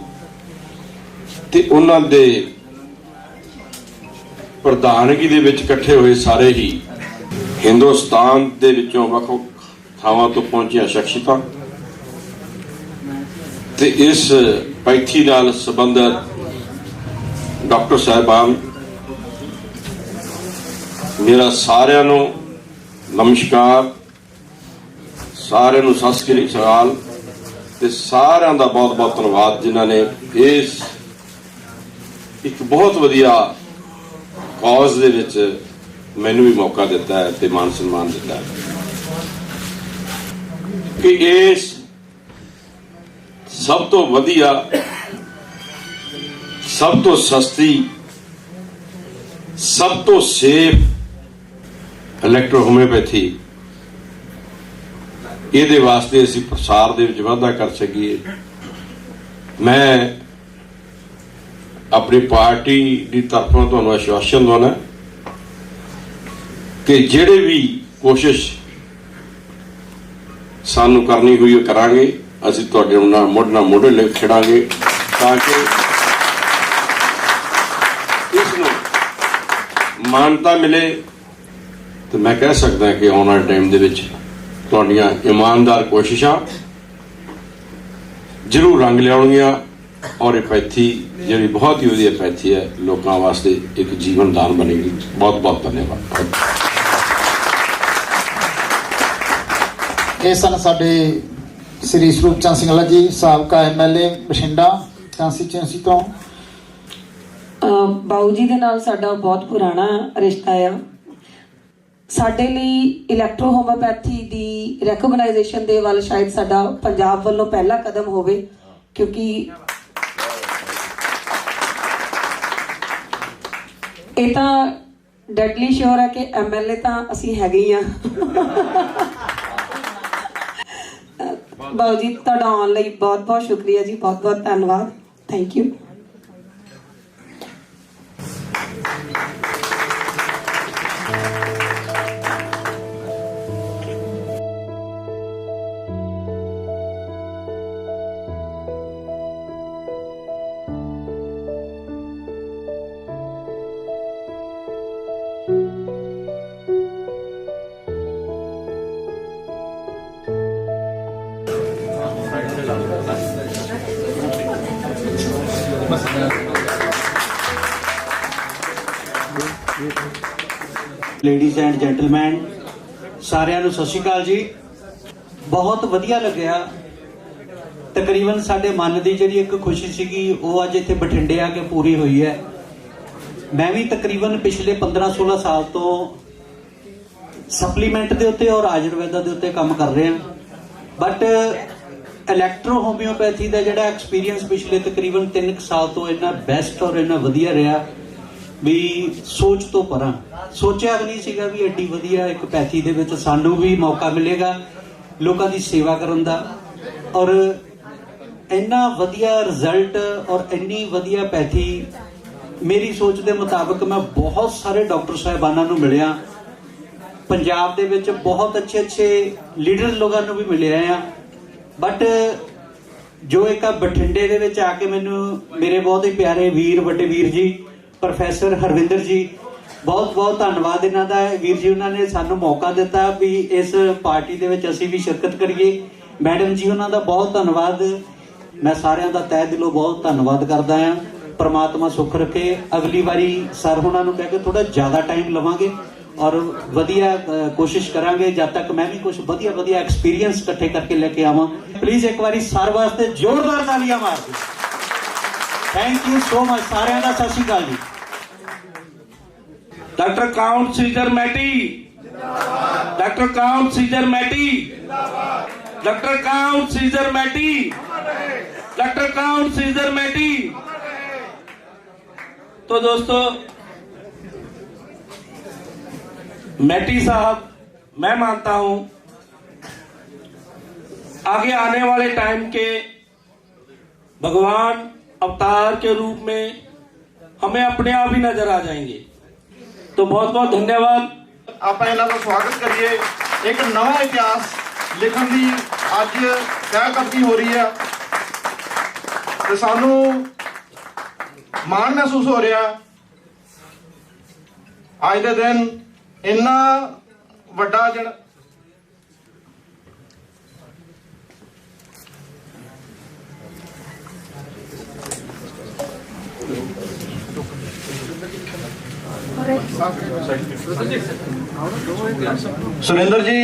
ਤੇ ਉਹਨਾਂ ਦੇ ਪ੍ਰਧਾਨਗੀ ਦੇ ਵਿੱਚ ਇਕੱਠੇ ਹੋਏ ਸਾਰੇ ਹੀ ਹਿੰਦੁਸਤਾਨ ਦੇ ਵਿੱਚੋਂ ਵੱਖ-ਵੱਖ ਥਾਵਾਂ ਤੋਂ ਪਹੁੰਚੀਆਂ ਸ਼ਖਸੀਅਤਾਂ ਤੇ ਇਸ ਪੈਥੀ ਨਾਲ ਸੰਬੰਧਿਤ ਡਾਕਟਰ ਸਾਹਿਬਾਨ, ਮੇਰਾ ਸਾਰਿਆਂ ਨੂੰ ਨਮਸਕਾਰ, ਸਾਰਿਆਂ ਨੂੰ ਸਤਿ ਸ੍ਰੀ ਅਕਾਲ ਤੇ ਸਾਰਿਆਂ ਦਾ ਬਹੁਤ ਬਹੁਤ ਧੰਨਵਾਦ ਜਿਨ੍ਹਾਂ ਨੇ ਇਸ ਇੱਕ ਬਹੁਤ ਵਧੀਆ ਕਾਜ਼ ਦੇ ਵਿੱਚ ਮੈਨੂੰ ਵੀ ਮੌਕਾ ਦਿੱਤਾ ਹੈ ਤੇ ਮਾਨ ਸਨਮਾਨ ਦਿੱਤਾ ਹੈ ਕਿ ਇਸ ਸਭ ਤੋਂ ਵਧੀਆ, ਸਭ ਤੋਂ ਸਸਤੀ, ਸਭ ਤੋਂ ਸੇਫ ਇਲੈਕਟ੍ਰੋ ਹੋਮਿਓਪੈਥੀ, ਇਹਦੇ ਵਾਸਤੇ ਅਸੀਂ ਪ੍ਰਸਾਰ ਦੇ ਵਿੱਚ ਵਾਧਾ ਕਰ ਸਕੀਏ। ਮੈਂ ਆਪਣੀ ਪਾਰਟੀ ਦੀ ਤਰਫੋਂ ਤੁਹਾਨੂੰ ਆਸ਼ਵਾਸਨ ਦਵਾਉਣਾ ਕਿ ਜਿਹੜੇ ਵੀ ਕੋਸ਼ਿਸ਼ ਸਾਨੂੰ ਕਰਨੀ ਹੋਈ ਉਹ ਕਰਾਂਗੇ। ਅਸੀਂ ਤੁਹਾਡੇ ਨਾਲ ਮੋਢੇ ਨਾਲ ਖੜਾਂਗੇ ਤਾਂ ਕਿ ਇਸ ਨੂੰ ਮਾਨਤਾ ਮਿਲੇ। ਤੇ ਮੈਂ ਕਹਿ ਸਕਦਾ ਕਿ ਆਉਣ ਵਾਲੇ ਟਾਈਮ ਦੇ ਵਿੱਚ ਤੁਹਾਡੀਆਂ ਇਮਾਨਦਾਰ ਕੋਸ਼ਿਸ਼ਾਂ ਜ਼ਰੂਰ ਰੰਗ ਲਿਆਉਣਗੀਆਂ ਔਰ ਇਹ ਪੈਥੀ ਜਿਹੜੀ ਬਹੁਤ ਹੀ ਵਧੀਆ ਪੈਥੀ ਹੈ ਲੋਕਾਂ ਵਾਸਤੇ ਇੱਕ ਜੀਵਨ ਦਾਨ ਬਣੇਗੀ। ਬਹੁਤ ਬਹੁਤ ਧੰਨਵਾਦ। ਇਹ ਸਨ ਸਾਡੇ ਸ੍ਰੀ ਸਰੂਪ ਚੰਦ ਸਿੰਘਲਾ ਜੀ, ਸਾਬਕਾ MLA ਬਠਿੰਡਾ ਕੰਸਟੀਚੁਐਂਸੀ ਤੋਂ। ਬਾਊ ਜੀ ਦੇ ਨਾਲ ਸਾਡਾ ਬਹੁਤ ਪੁਰਾਣਾ ਰਿਸ਼ਤਾ ਆ। ਸਾਡੇ ਲਈ ਇਲੈਕਟ੍ਰੋ ਹੋਮਿਓਪੈਥੀ ਦੀ ਰੈਕੋਗਨਾਈਜੇਸ਼ਨ ਦੇ ਵੱਲ ਸ਼ਾਇਦ ਸਾਡਾ ਪੰਜਾਬ ਵੱਲੋਂ ਪਹਿਲਾ ਕਦਮ ਹੋਵੇ, ਕਿਉਂਕਿ ਇਹ ਤਾਂ ਡੈਡਲੀ ਸ਼ੋਰ ਹੈ ਕਿ MLA ਤਾਂ ਅਸੀਂ ਹੈਗੇ ਹੀ ਆ। ਬਾਊ ਜੀ ਤੁਹਾਡਾ ਆਉਣ ਲਈ ਬਹੁਤ ਬਹੁਤ ਸ਼ੁਕਰੀਆ ਜੀ, ਬਹੁਤ ਬਹੁਤ ਧੰਨਵਾਦ। Thank you. Ladies and gentleman, ਸਾਰਿਆਂ ਨੂੰ ਸਤਿ ਸ਼੍ਰੀ ਅਕਾਲ ਜੀ। ਬਹੁਤ ਵਧੀਆ ਲੱਗਿਆ। ਤਕਰੀਬਨ ਸਾਡੇ ਮਨ ਦੀ ਜਿਹੜੀ ਇੱਕ ਖੁਸ਼ੀ ਸੀਗੀ ਉਹ ਅੱਜ ਇੱਥੇ ਬਠਿੰਡੇ ਆ ਕੇ ਪੂਰੀ ਹੋਈ ਹੈ। ਮੈਂ ਵੀ ਤਕਰੀਬਨ ਪਿਛਲੇ 15-16 ਸਾਲ ਤੋਂ ਸਪਲੀਮੈਂਟ ਦੇ ਉੱਤੇ ਔਰ ਆਯੁਰਵੈਦਾ ਦੇ ਉੱਤੇ ਕੰਮ ਕਰ ਰਹੇ ਹਾਂ, ਬਟ ਇਲੈਕਟ੍ਰੋ ਹੋਮਿਓਪੈਥੀ ਦਾ ਜਿਹੜਾ ਐਕਸਪੀਰੀਅੰਸ ਪਿਛਲੇ ਤਕਰੀਬਨ 3 ਸਾਲ ਤੋਂ ਇੰਨਾ ਬੈਸਟ ਔਰ ਇੰਨਾ ਵਧੀਆ ਰਿਹਾ ਵੀ ਸੋਚ ਤੋਂ ਪਰਾਂ। ਸੋਚਿਆ ਵੀ ਨਹੀਂ ਸੀਗਾ ਵੀ ਐਡੀ ਵਧੀਆ ਇੱਕ ਪੈਥੀ ਦੇ ਵਿੱਚ ਸਾਨੂੰ ਵੀ ਮੌਕਾ ਮਿਲੇਗਾ ਲੋਕਾਂ ਦੀ ਸੇਵਾ ਕਰਨ ਦਾ, ਔਰ ਇੰਨਾ ਵਧੀਆ ਰਿਜ਼ਲਟ ਔਰ ਇੰਨੀ ਵਧੀਆ ਪੈਥੀ। ਮੇਰੀ ਸੋਚ ਦੇ ਮੁਤਾਬਕ ਮੈਂ ਬਹੁਤ ਸਾਰੇ ਡਾਕਟਰ ਸਾਹਿਬਾਨਾਂ ਨੂੰ ਮਿਲਿਆ, ਪੰਜਾਬ ਦੇ ਵਿੱਚ ਬਹੁਤ ਅੱਛੇ ਲੀਡਰ ਲੋਕਾਂ ਨੂੰ ਵੀ ਮਿਲਿਆ ਆ, ਬਟ ਜੋ ਇੱਕ ਬਠਿੰਡੇ ਦੇ ਵਿੱਚ ਆ ਕੇ ਮੈਨੂੰ ਮੇਰੇ ਬਹੁਤ ਹੀ ਪਿਆਰੇ ਵੀਰ, ਵੱਡੇ ਵੀਰ ਜੀ ਪ੍ਰੋਫੈਸਰ ਹਰਵਿੰਦਰ ਜੀ, ਬਹੁਤ ਬਹੁਤ ਧੰਨਵਾਦ ਇਹਨਾਂ ਦਾ। ਵੀਰ ਜੀ ਉਹਨਾਂ ਨੇ ਸਾਨੂੰ ਮੌਕਾ ਦਿੱਤਾ ਵੀ ਇਸ ਪਾਰਟੀ ਦੇ ਵਿੱਚ ਅਸੀਂ ਵੀ ਸ਼ਿਰਕਤ ਕਰੀਏ। ਮੈਡਮ ਜੀ ਉਹਨਾਂ ਦਾ ਬਹੁਤ ਧੰਨਵਾਦ। ਮੈਂ ਸਾਰਿਆਂ ਦਾ ਤਹਿ ਦਿਲੋਂ ਬਹੁਤ ਧੰਨਵਾਦ ਕਰਦਾ ਹਾਂ। परमात्मा सुख रखे। अगली बारी सर होना कह के थोड़ा ज्यादा टाइम लवांगे और वधिया कोशिश करांगे जब तक मैं भी कुछ वधिया वधिया एक्सपीरियंस इकट्ठे करके लेके आवां। प्लीज एक बारी सर वास्ते जोरदार तालियां मार दो। थैंक यू सो मच सारिਆਂ ਦਾ ਸਤਿ ਸ਼੍ਰੀ ਅਕਾਲ जी। डॉक्टर काउंट सीजर मैटी जिंदाबाद। डॉक्टर काउंट सीजर मैटी जिंदाबाद। Doctor count Cesare Mattei, doctor count Cesare Mattei. तो दोस्तों, मैटी साहब, मैं मानता हूं आगे आने वाले टाइम के भगवान अवतार के रूप में हमें अपने आप ही नजर आ जाएंगे। तो बहुत बहुत धन्यवाद। ਆਪਾਂ ਇਹਨਾਂ ਦਾ ਸਵਾਗਤ ਕਰੀਏ। ਇੱਕ ਨਵਾਂ ਇਤਿਹਾਸ ਲਿਖਣ ਦੀ ਅੱਜ ਪਹਿਲਕਦਮੀ ਹੋ ਰਹੀ ਹੈ ਤੇ ਸਾਨੂੰ ਮਾਣ ਮਹਿਸੂਸ ਹੋ ਰਿਹਾ ਅੱਜ ਦੇ ਦਿਨ ਇੰਨਾ ਵੱਡਾ ਜਿਹੜਾ सुरेंद्र जी,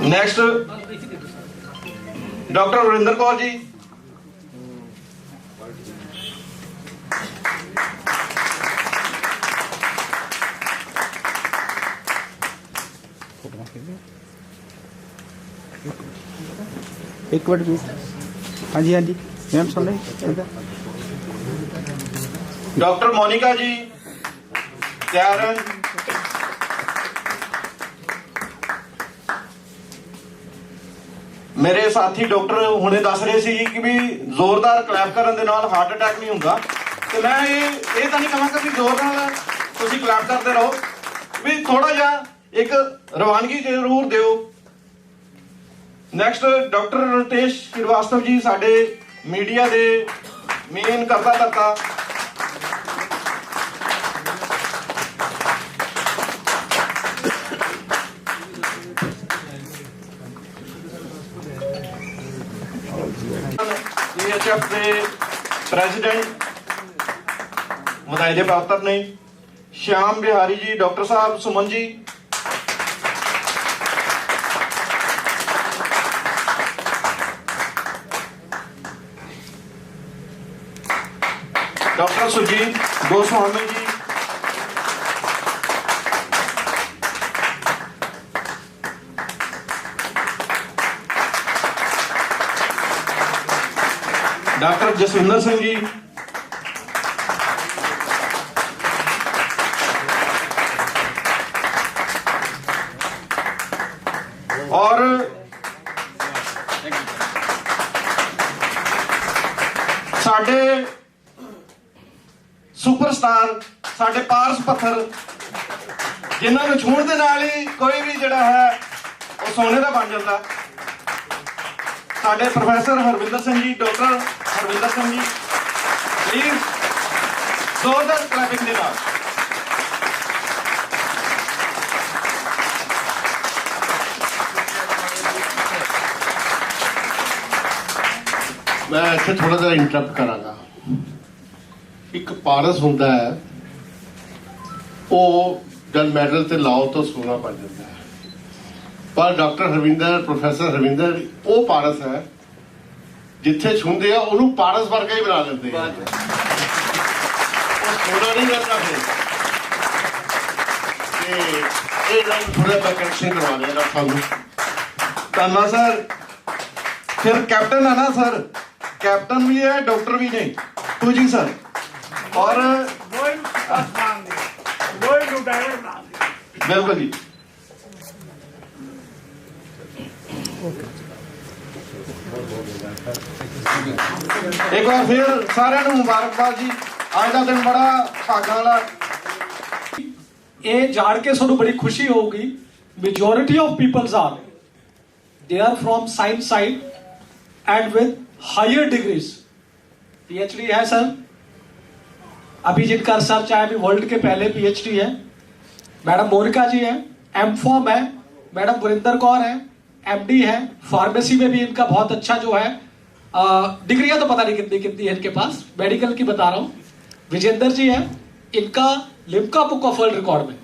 नेक्स्ट डॉक्टर वरिंदर कौर जी। एक मिनट प्लीज। हाँ जी, हाँ जी मैम सुन रहे। डॉक्टर मोनिका जी तैयार हैं। मेरे साथी डॉक्टर हुणे दस रहे सी कि भी जोरदार क्लैप करन दे नाल हार्ट अटैक नहीं हुंदा। तो मैं ये तो नहीं कहांगा कि जोर नाल तुसीं क्लैप करते रहो, भी थोड़ा जा एक रवानगी जरूर दिओ। नेक्स्ट डॉक्टर रितेश श्रीवास्तव जी, साडे मीडिया दे मेन करता धरता। EHF ਦੇ ਪ੍ਰੈਜ਼ੀਡੈਂਟ ਵਧਾਈ ਦੇ ਪਾਤਰ ਨੇ श्याम बिहारी जी, डॉक्टर साहब, सुमन जी, डॉक्टर सुजीत गोस्वामी जी, डॉक्टर जसविंदर सिंह जी, और साडे सुपरस्टार साडे पारस पत्थर जिन्हां नूं छूण दे नाल ही कोई भी जिहड़ा है वो सोने दा बन जांदा। साडे professor Harvinder Singh ji, doctor Harvinder Singh ji, please जोरदार क्लैपिंग दे नाल। मैं इत्थे थोड़ा जिहा इंटरप्ट करांगा। एक पारस हुंदा है, वो जब मैडल ते लाओ तो सोना बन जाता है, पर डॉक्टर हरविंदर, प्रोफैसर हरविंदर वो पारस है जिथे छूंदे आ उन्होंने पारस वर्गा ही बना देते हैं। वो सोना नहीं रहता। फिर थोड़ा कनेक्शन करवा देना सानू। धन्यवाद सर। फिर कैप्टन है ना सर, कैप्टन भी है, डॉक्टर भी नहीं, तू जी सर। और बिल्कुल जी। एक बार फिर सारे मुबारकबाद जी। आज का दिन बड़ा भागा वाला। ये जान के सानू बड़ी खुशी होगी। Majority of peoples are they are from science side and with higher degrees. PhD है सर, अभी जिनका रिसर्च है अभी वर्ल्ड के पहले पीएचडी है। मैडम मोनिका जी है, एमफॉर्म है। मैडम वरिंदर कौर है, एमडी है। फार्मेसी में भी इनका बहुत अच्छा जो है डिग्रियां तो पता नहीं कितनी कितनी है इनके पास, मेडिकल की बता रहा हूं। विजेंद्र जी है, इनका Limca book of world record में,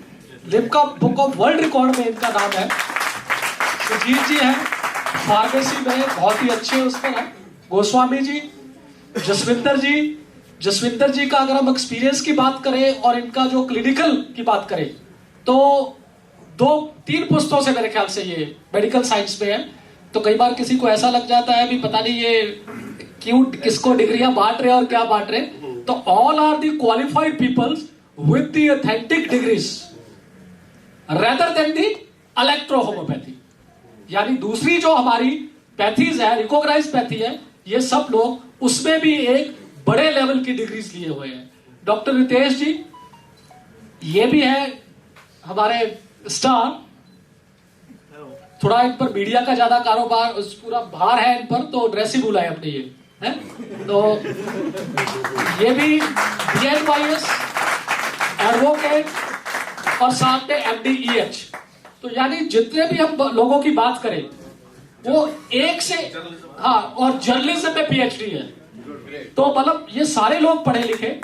Limca book of world record में इनका नाम है। सुजीत जी हैं, फार्मेसी में बहुत ही अच्छे उस पर है। गोस्वामी जी, जसविंदर जी का अगर हम एक्सपीरियंस की बात करें और इनका जो क्लिनिकल की बात करें तो 2-3 पुस्तकों से मेरे ख्याल से ये मेडिकल साइंस में है। तो कई बार किसी को ऐसा लग जाता है भी पता नहीं ये क्यों किसको डिग्रियां बांट रहे और क्या बांट रहे, तो all are the qualified peoples with the authentic degrees rather than the electro homeopathy. यानी दूसरी जो हमारी पैथीज है, रिकॉग्नाइज्ड पैथी है, ये सब लोग उसमें भी एक बड़े लेवल की डिग्रीज लिए हुए हैं। डॉक्टर रितेश जी ये भी है हमारे स्टार, थोड़ा इन पर मीडिया का ज्यादा कारोबार पूरा भार है इन पर, तो ड्रेस ही बुलाए अपने ये है। तो ये भी BNYS एडवोकेट और साथ में MDEH। तो यानी जितने भी हम लोगों की बात करें वो एक से और जर्नलिज्म में PhD है। तो मतलब ये सारे लोग पढ़े लिखे,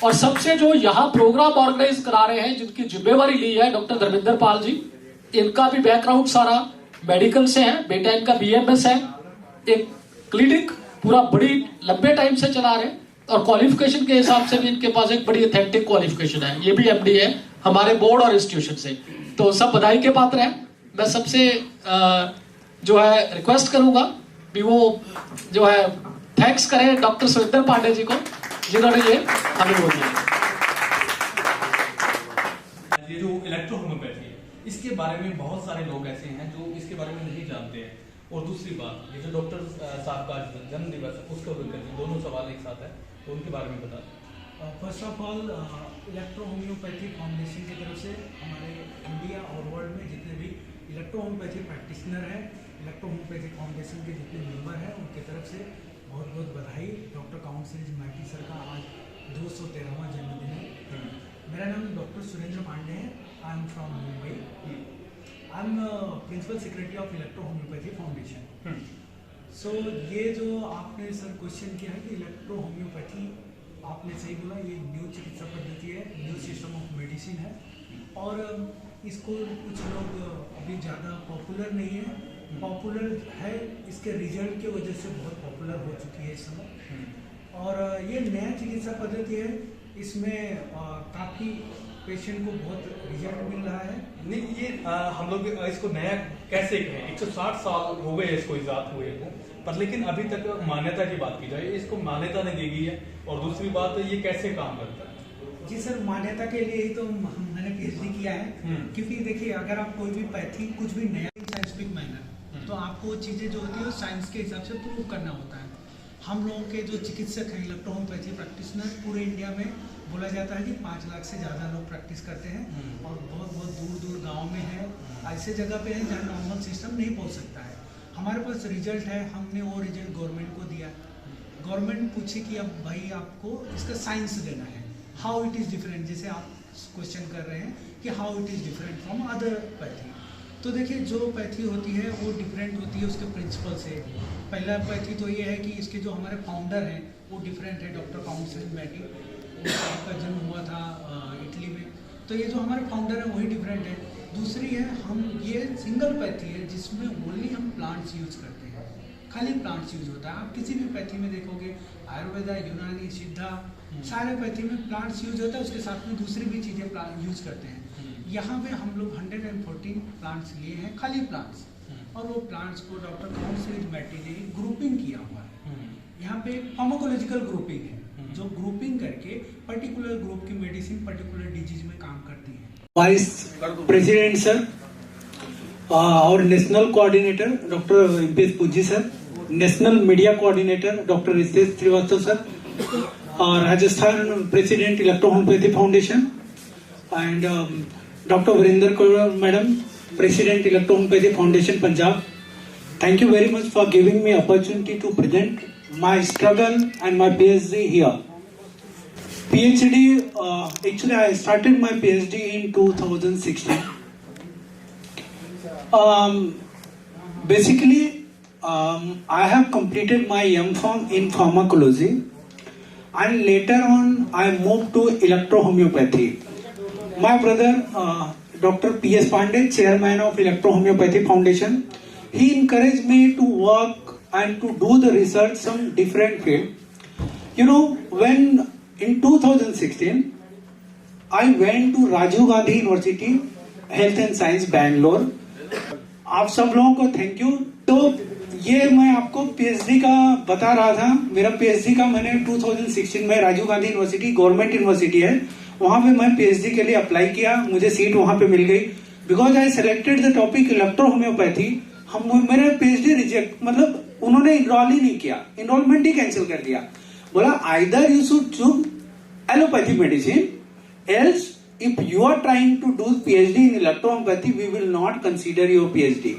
और सबसे जो यहाँ प्रोग्राम ऑर्गेनाइज करा रहे हैं, जिनकी जिम्मेवारी ली है डॉक्टर धर्मेंद्र पाल जी, इनका भी बैकग्राउंड सारा मेडिकल से है। बेटा इनका BMS है, एक क्लिनिक पूरा बड़ी लंबे टाइम से चला रहे, और क्वालिफिकेशन के हिसाब से भी इनके पास एक बड़ी ऑथेंटिक क्वालिफिकेशन है। ये भी MD है हमारे बोर्ड और इंस्टीट्यूशन से। तो सब बधाई के पात्र हैं। मैं सबसे जो है रिक्वेस्ट करूंगा कि वो जो है थैंक्स करें डॉक्टर सुरेंद्र पांडे जी को, जिन्होंने ये हमें वो दिया। ये जो इलेक्ट्रो होम्योपैथी है, इसके बारे में बहुत सारे लोग ऐसे हैं जो इसके बारे में नहीं जानते हैं। और दूसरी बात, ये जो डॉक्टर साहब का जन्म दिवस है उसको लेकर दोनों सवाल एक साथ है, तो उनके बारे में बता दें। First of all electro homeopathy foundation की तरफ से हमारे इंडिया और वर्ल्ड में जितने भी इलेक्ट्रो होम्योपैथी प्रैक्टिशनर हैं, इलेक्ट्रो होम्योपैथी फाउंडेशन के जितने मेंबर हैं, उनकी तरफ से बहुत बहुत बधाई। डॉक्टर काउंसिल मैटी सर का आज 213वां जन्मदिन है। मेरा नाम डॉक्टर सुरेंद्र पांडे है। I am from Mumbai. I am principal secretary of electro homeopathy foundation. So ये जो आपने सर क्वेश्चन किया है कि इलेक्ट्रो होम्योपैथी, आपने सही बोला, ये न्यू चिकित्सा पद्धति है, न्यू सिस्टम ऑफ मेडिसिन है, और इसको कुछ लोग अभी ज़्यादा पॉपुलर नहीं है। पॉपुलर है इसके रिजल्ट की वजह से बहुत पॉपुलर हो चुकी है इस समय। और ये नया चिकित्सा पद्धति है, इसमें काफ़ी पेशेंट को बहुत रिजल्ट मिल रहा है। नहीं, ये हम लोग इसको नया कैसे कहें, 160 साल हो गए इसको इजाद हुए को, पर लेकिन अभी तक मान्यता की बात की जाए, इसको मान्यता नहीं दी गई है। और दूसरी बात, ये कैसे काम करता है? जी सर, मान्यता के लिए ही तो मैंने PhD किया है। क्योंकि देखिए, अगर आप कोई भी पैथी कुछ भी नया साइंटिफिक मैनर, तो आपको चीज़ें जो होती है साइंस के हिसाब से प्रूव करना होता है। हम लोगों के जो चिकित्सक हैं, इलेक्ट्रो होम्योपैथी प्रैक्टिशनर, पूरे इंडिया में बोला जाता है कि 5 लाख से ज़्यादा लोग प्रैक्टिस करते हैं, और बहुत बहुत दूर दूर गाँव में है, ऐसे जगह पे है जहाँ नॉर्मल सिस्टम नहीं पहुँच सकता है। हमारे पास रिजल्ट है, हमने वो रिजल्ट गवर्नमेंट को दिया। गवर्नमेंट पूछे कि अब भाई आपको इसका साइंस देना है, हाउ इट इज़ डिफरेंट, जैसे आप क्वेश्चन कर रहे हैं कि how it is different from other pathy. तो देखिए, जो पैथी होती है वो डिफरेंट होती है उसके प्रिंसिपल से। पहला पैथी तो ये है कि इसके जो हमारे फाउंडर हैं वो डिफरेंट है। डॉक्टर काउंसिल मैटी, उनका जन्म हुआ था इटली में, तो ये जो हमारे फाउंडर हैं वही डिफरेंट है। दूसरी है, हम ये सिंगल पैथी है जिसमें ओनली हम प्लांट्स यूज करते हैं, खाली प्लांट्स यूज होता है। आप किसी भी पैथी में देखोगे, आयुर्वेदा, यूनानी, सिद्धा, सारे पैथी में प्लांट्स यूज होता है, उसके साथ में दूसरी भी चीज़ें यूज करते हैं। यहाँ पे हम लोग 114 प्लांट्स लिए हैं, खाली प्लांट्स, और वो प्लांट्स को डॉक्टर काउंसिल मैटी ने ग्रुपिंग किया हुआ है। यहाँ पे फार्माकोलॉजिकल ग्रुपिंग है, जो ग्रुपिंग करके पर्टिकुलर ग्रुप की मेडिसिन पर्टिकुलर डिजीज में काम करती है। वाइस प्रेसिडेंट सर और नेशनल कोऑर्डिनेटर डॉक्टर MP पूजी sir, national media coordinator doctor Ritesh Shrivastava sir, और Rajasthan president electro homeopathy foundation, and Dr. Varinder Kaur Madam, President Electro Homeopathy Foundation Punjab. Thank you very much for giving me opportunity to present my struggle and my PhD here. PhD, actually I started my PhD in 2016. Basically, I have completed my M.Pharm in pharmacology, and later on I moved to electro homeopathy. My brother, Dr. P.S. Pandey, chairman of Electro Homeopathy Foundation, he encouraged me to work and to do the research some different field. You know, when in 2016, I went to Rajiv Gandhi University, Health and Science, Bangalore. आप सब लोगों को thank you. तो ये मैं आपको PhD का बता रहा था। मेरा पीएचडी का मैंने 2016 में Rajiv Gandhi university, government university है, वहां पे मैं पीएचडी के लिए अप्लाई किया, मुझे सीट वहां पे मिल गई। Because I selected the topic electro homeopathy. हम मेरा पीएचडी रिजेक्ट, मतलब उन्होंने इनरोल ही नहीं किया, इनरोलमेंट ही कैंसिल कर दिया। बोला either you should choose allopathy medicine, else if you are trying to do PhD in electrohomeopathy, we will not consider your PhD.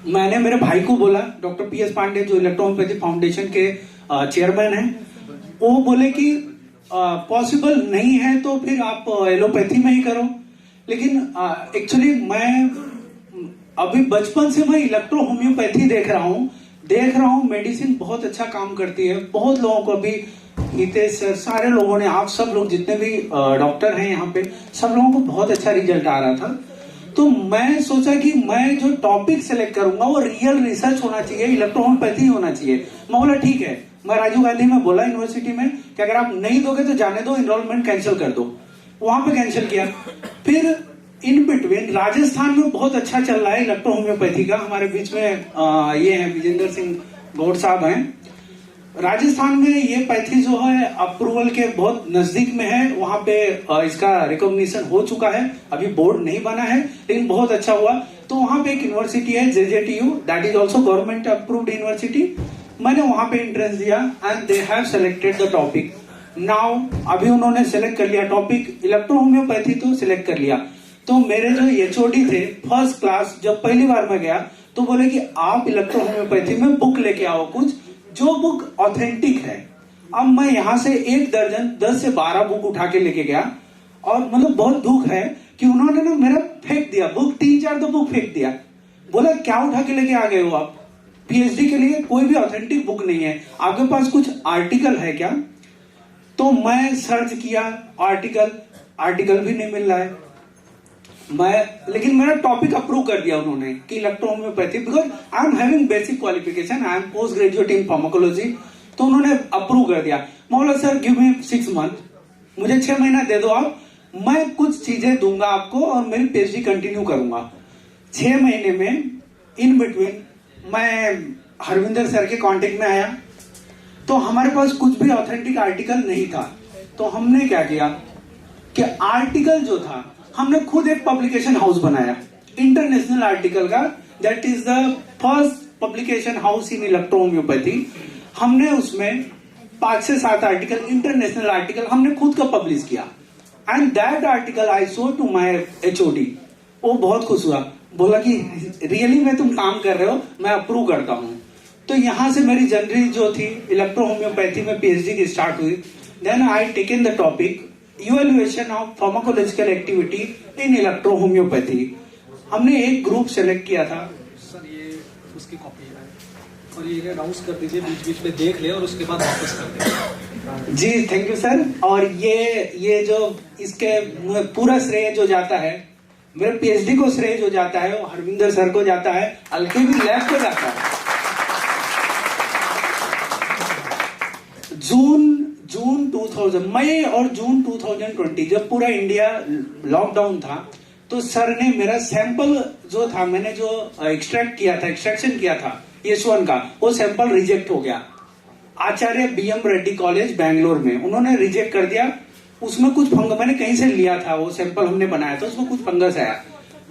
मैंने मेरे भाई को बोला, डॉक्टर पीएस पांडे जो इलेक्ट्रोहोम्योपैथी फाउंडेशन के चेयरमैन हैं, वो बोले कि पॉसिबल नहीं है तो फिर आप एलोपैथी में ही करो। लेकिन एक्चुअली मैं अभी बचपन से मैं इलेक्ट्रो होम्योपैथी देख रहा हूँ मेडिसिन बहुत अच्छा काम करती है। बहुत लोगों को अभी हितेश सर, सारे लोगों ने, आप सब लोग जितने भी डॉक्टर हैं यहाँ पे, सब लोगों को बहुत अच्छा रिजल्ट आ रहा था। तो मैं सोचा कि मैं जो टॉपिक सेलेक्ट करूंगा वो रियल रिसर्च होना चाहिए, इलेक्ट्रोहोम्योपैथी होना चाहिए। मैं बोला ठीक है। मैं राजीव गांधी में बोला यूनिवर्सिटी में कि अगर आप नहीं दोगे तो जाने दो, इनरोलमेंट कैंसिल कर दो। वहां पे कैंसिल किया। फिर इन बिटवीन राजस्थान में बहुत अच्छा चल रहा है इलेक्ट्रो होम्योपैथी का। हमारे बीच में ये है विजेंद्र सिंह गौड़ साहब हैं। राजस्थान में ये पैथी जो है अप्रूवल के बहुत नजदीक में है। वहां पे इसका रिकॉग्निशन हो चुका है, अभी बोर्ड नहीं बना है लेकिन बहुत अच्छा हुआ। तो वहां पे एक यूनिवर्सिटी है JJTU, that is also government approved university. मैंने वहां पे एंट्रेंस दिया and they have selected the topic. Now अभी उन्होंने सेलेक्ट कर लिया टॉपिक, इलेक्ट्रो होम्योपैथी तो सिलेक्ट कर लिया। तो मेरे जो HOD थे फर्स्ट क्लास, जब पहली बार मैं गया तो बोले कि आप इलेक्ट्रो होम्योपैथी में बुक लेके आओ कुछ जो बुक ऑथेंटिक है। अब मैं यहां से एक दर्जन 10 से 12 बुक उठा के लेके गया और मतलब बहुत दुख है कि उन्होंने ना मेरा फेंक दिया बुक, 3-4 तो बुक फेंक दिया। बोला क्या उठा के लेके आ गए हो आप, पीएचडी के लिए कोई भी ऑथेंटिक बुक नहीं है, आपके पास कुछ आर्टिकल है क्या? तो मैं सर्च किया आर्टिकल भी नहीं मिल रहा है। लेकिन मेरा टॉपिक अप्रूव कर दिया उन्होंने कि electro homeopathy, because I am having basic qualification, I am post graduate in pharmacology. तो उन्होंने अप्रूव कर दिया। मैं बोला सर गिव मी 6 मंथ, मुझे 6 महीना दे दो आप, मैं कुछ चीजें दूंगा आपको और मेरी पीएचडी कंटिन्यू करूंगा। 6 महीने में इन बिटवीन मैं हरविंदर सर के कांटेक्ट में आया। तो हमारे पास कुछ भी ऑथेंटिक आर्टिकल नहीं था। तो हमने क्या किया कि आर्टिकल जो था हमने खुद एक पब्लिकेशन हाउस बनाया इंटरनेशनल आर्टिकल का, that is the first publication house in electro homeopathy. हमने उसमें 5 से 7 आर्टिकल, इंटरनेशनल आर्टिकल हमने खुद का पब्लिश किया and that article I show to my HOD। वो बहुत खुश हुआ, बोला कि रियली में तुम काम कर रहे हो, मैं अप्रूव करता हूं। तो यहां से मेरी जर्नी जो थी इलेक्ट्रो होम्योपैथी में पीएचडी की स्टार्ट हुई। Then I taken the topic evaluation of pharmacological activity in electro homeopathy. हमने एक ग्रुप सेलेक्ट किया था। सर ये उसकी कॉपी है और ये अनाउंस कर दीजिए, बीच बीच में देख ले और उसके बाद वापस कर दें। जी थैंक यू सर। और ये जो इसके पूरा श्रेय जो जाता है, मेरे पीएचडी को श्रेय जो जाता है वो हरविंदर सर को जाता है, अल्केमी लैब को जाता है। जून 2000 मई और जून 2020 जब पूरा इंडिया लॉकडाउन था तो सर ने मेरा सैंपल जो था, मैंने जो एक्सट्रैक्शन किया था S1 का, वो सैंपल रिजेक्ट हो गया। आचार्य BM रेड्डी कॉलेज बैंगलोर में उन्होंने रिजेक्ट कर दिया। उसमें कुछ फंगस, मैंने कहीं से लिया था, वो सैंपल हमने बनाया था, उसमें कुछ फंगस आया।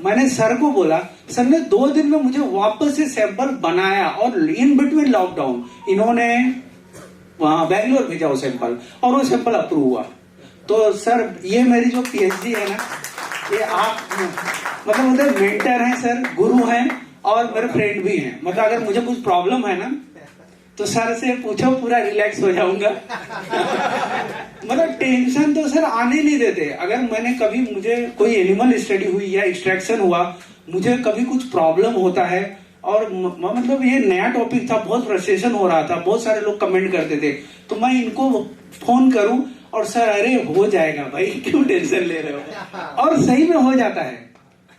मैंने सर को बोला, सर ने 2 दिन में मुझे वापस से सैंपल बनाया और इन बिटवीन लॉकडाउन इन्होंने वहां बैंगलोर भेजा वो सैंपल और वो सैंपल अप्रूव हुआ। तो सर ये मेरी जो पीएचडी है ना, ये आप मतलब उधर मेंटर हैं सर, गुरु हैं और मेरे फ्रेंड भी हैं। मतलब अगर मुझे कुछ प्रॉब्लम है ना तो सर से पूछो, पूरा रिलैक्स हो जाऊंगा। मतलब टेंशन तो सर आने नहीं देते। अगर मैंने कभी, मुझे कोई एनिमल स्टडी हुई या एक्सट्रैक्शन हुआ, मुझे कभी कुछ प्रॉब्लम होता है और मतलब ये नया टॉपिक था, बहुत फ्रस्ट्रेशन हो रहा था, बहुत सारे लोग कमेंट करते थे, तो मैं इनको फोन करूं और सर अरे हो जाएगा भाई, क्यों टेंशन ले रहे हो, और सही में हो जाता है।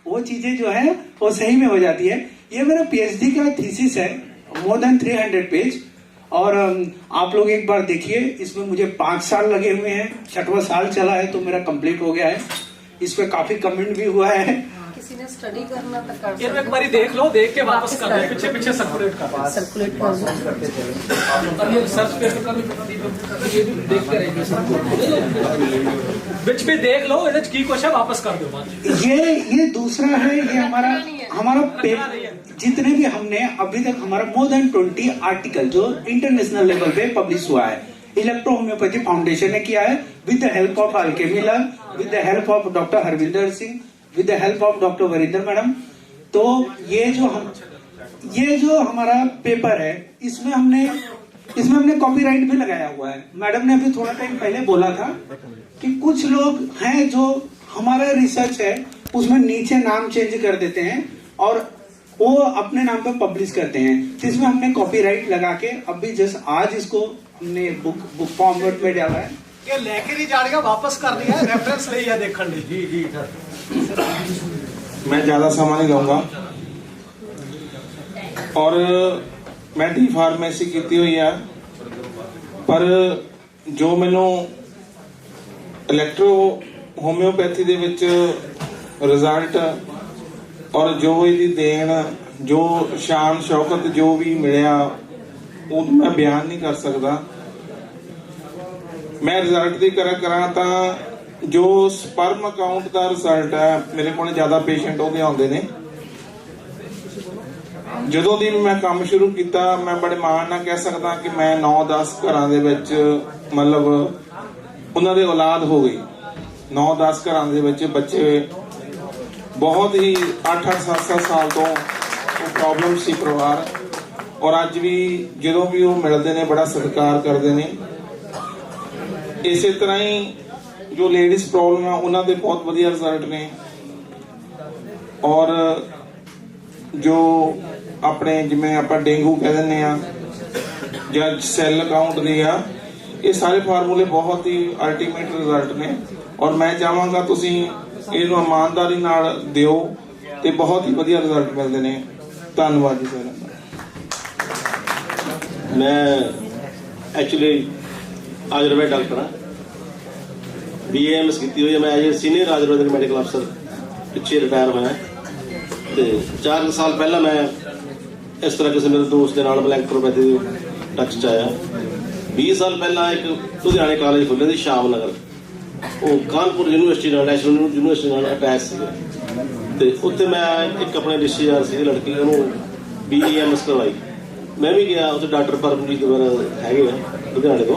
वो चीजें जो है वो सही में हो जाती है। ये मेरा पीएचडी का थीसिस है, मोर देन 300 पेज। और आप लोग एक बार देखिए, इसमें मुझे 5 साल लगे हुए हैं, 6वां साल चला है तो मेरा कंप्लीट हो गया है। इस पे काफी कमेंट भी हुआ है। किसी ने स्टडी करना तो कर एक बार देख लो, देख के वापस कर दो, पीछे पीछे सर्कुलेट कर और ये सर्च पेपर का भी देखते रहिए, बीच में देख लो, इधर की क्वेश्चन वापस कर दो। ये दूसरा है, ये हमारा पेपर, जितने भी हमने अभी तक हमारा मोर देन 20 आर्टिकल जो इंटरनेशनल लेवल पे पब्लिश हुआ है, इलेक्ट्रो होम्योपैथी फाउंडेशन ने किया है with the help of Alchemy lab, with the help of doctor Harvinder Singh, with the help of doctor Varinder madam. तो ये जो हमारा पेपर है, इसमें हमने कॉपीराइट भी लगाया हुआ है। मैडम ने अभी थोड़ा टाइम पहले बोला था कि कुछ लोग हैं जो हमारा रिसर्च है उसमें नीचे नाम चेंज कर देते हैं और वो अपने नाम पे पब्लिश करते हैं, तो इसमें हमने कॉपीराइट लगा के अभी जस्ट आज इसको हमने बुक फॉर्मेट में डाला है। ये लेके नहीं जा रही, वापस कर दिया है, रेफरेंस ले या देखण ली। जी मैं ज्यादा समय नहीं लूंगा और मैं डी फार्मेसी की हुई है, पर जो मैनू electro homeopathy they which result और जो इसकी देन, जो शान शौकत जो भी मिलिया वो मैं बयान नहीं कर सकता। मैं रिजल्ट की करा तो जो स्पर्म अकाउंट का रिजल्ट है, मेरे को ज्यादा पेशेंट वो आते ने। ਜਦੋਂ ਦੀ मैं काम शुरू किया, मैं बड़े मान ना कह सकता कि मैं 9-10 घरां दे विच मतलब उन्हां दे औलाद हो गई। 9-10 घरां दे विच बच्चे बहुत ही 8-8 7-7 साल तो प्रॉब्लम सी परिवार, और अज भी जो भी वो मिलते ने बड़ा सत्कार करते ने। इस तरह ही जो लेडीज प्रॉब्लम है उन्होंने दे बहुत वधिया रिजल्ट ने, और जो अपने जिमें आप डेंगू कह दें या सैल अकाउंट दी आ, ये सारे फार्मूले बहुत ही अल्टीमेट रिजल्ट ने। और मैं चाहांगा तुसीं इहनूं ईमानदारी नाल दिओ ते बहुत ही वधिया रिजल्ट मिलते ने। धन्नवाद जी सर। मैं एक्चुअली आयुर्वेद डॉक्टर हाँ, BAMS की हुई है। मैं एज सीनियर आयुर्वेदिक मैडिकल अफसर पिछले रिटायर होया, तो 4 साल पहला मैं इस तरह किसी मेरे दोस्त के नाल इलेक्ट्रोपैथी टच च आया। 20 साल पहला एक लुधियाने कॉलेज खुले थी शाम नगर, वो Kanpur university national university attach से, तो उत्थे मैं एक अपने रिश्तेदार से लड़की उन्होंने BAMS करवाई। मैं भी गया, उसे डॉक्टर परमजीत वगैरह है लुधियाने को,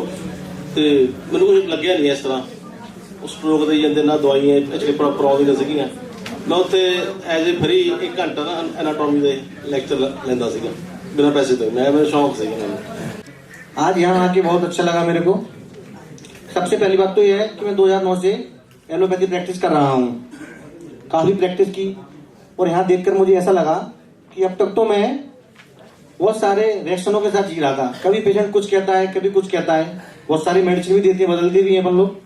तो मैंने कुछ लग्या नहीं इस तरह। उस रोक दे जाते ना दवाइयां एक्चुअली प्रॉब्लम सीगियां। मैं उत्थे एज ए फ्री 1 घंटा ना एनाटॉमी के लैक्चर लेंदा सीगा बिना पैसे तो। मेरा शौक से आज यहाँ आके बहुत अच्छा लगा मेरे को। सबसे पहली बात तो यह है कि मैं 2009 से एलोपैथी प्रैक्टिस कर रहा हूँ, काफी प्रैक्टिस की, और यहाँ देखकर मुझे ऐसा लगा कि अब तक तो मैं बहुत सारे रिएक्शनों के साथ जी रहा था। कभी पेशेंट कुछ कहता है, कभी कुछ कहता है, बहुत सारी मेडिसिन भी देती है, बदलती भी है अपन लोग,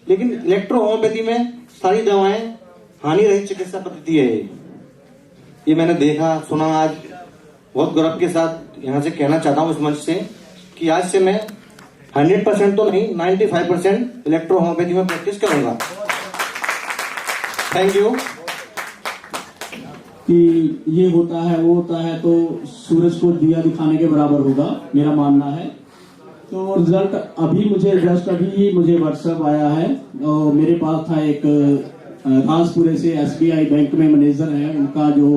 लेकिन इलेक्ट्रो होम्योपैथी में सारी दवाएं हानि रहित चिकित्सा पद्धति है। ये मैंने देखा सुना, आज बहुत गर्व के साथ यहाँ से कहना चाहता हूँ इस मंच से कि आज से मैं 100% तो नहीं 95% इलेक्ट्रो होम्योपैथी में प्रैक्टिस करूंगा। Thank you. कि ये होता है वो होता है तो सूरज को दिया दिखाने के बराबर होगा, मेरा मानना है। तो रिजल्ट अभी मुझे व्हाट्सएप आया है, और मेरे पास था एक राजपुरे से SBI बैंक में मैनेजर है, उनका जो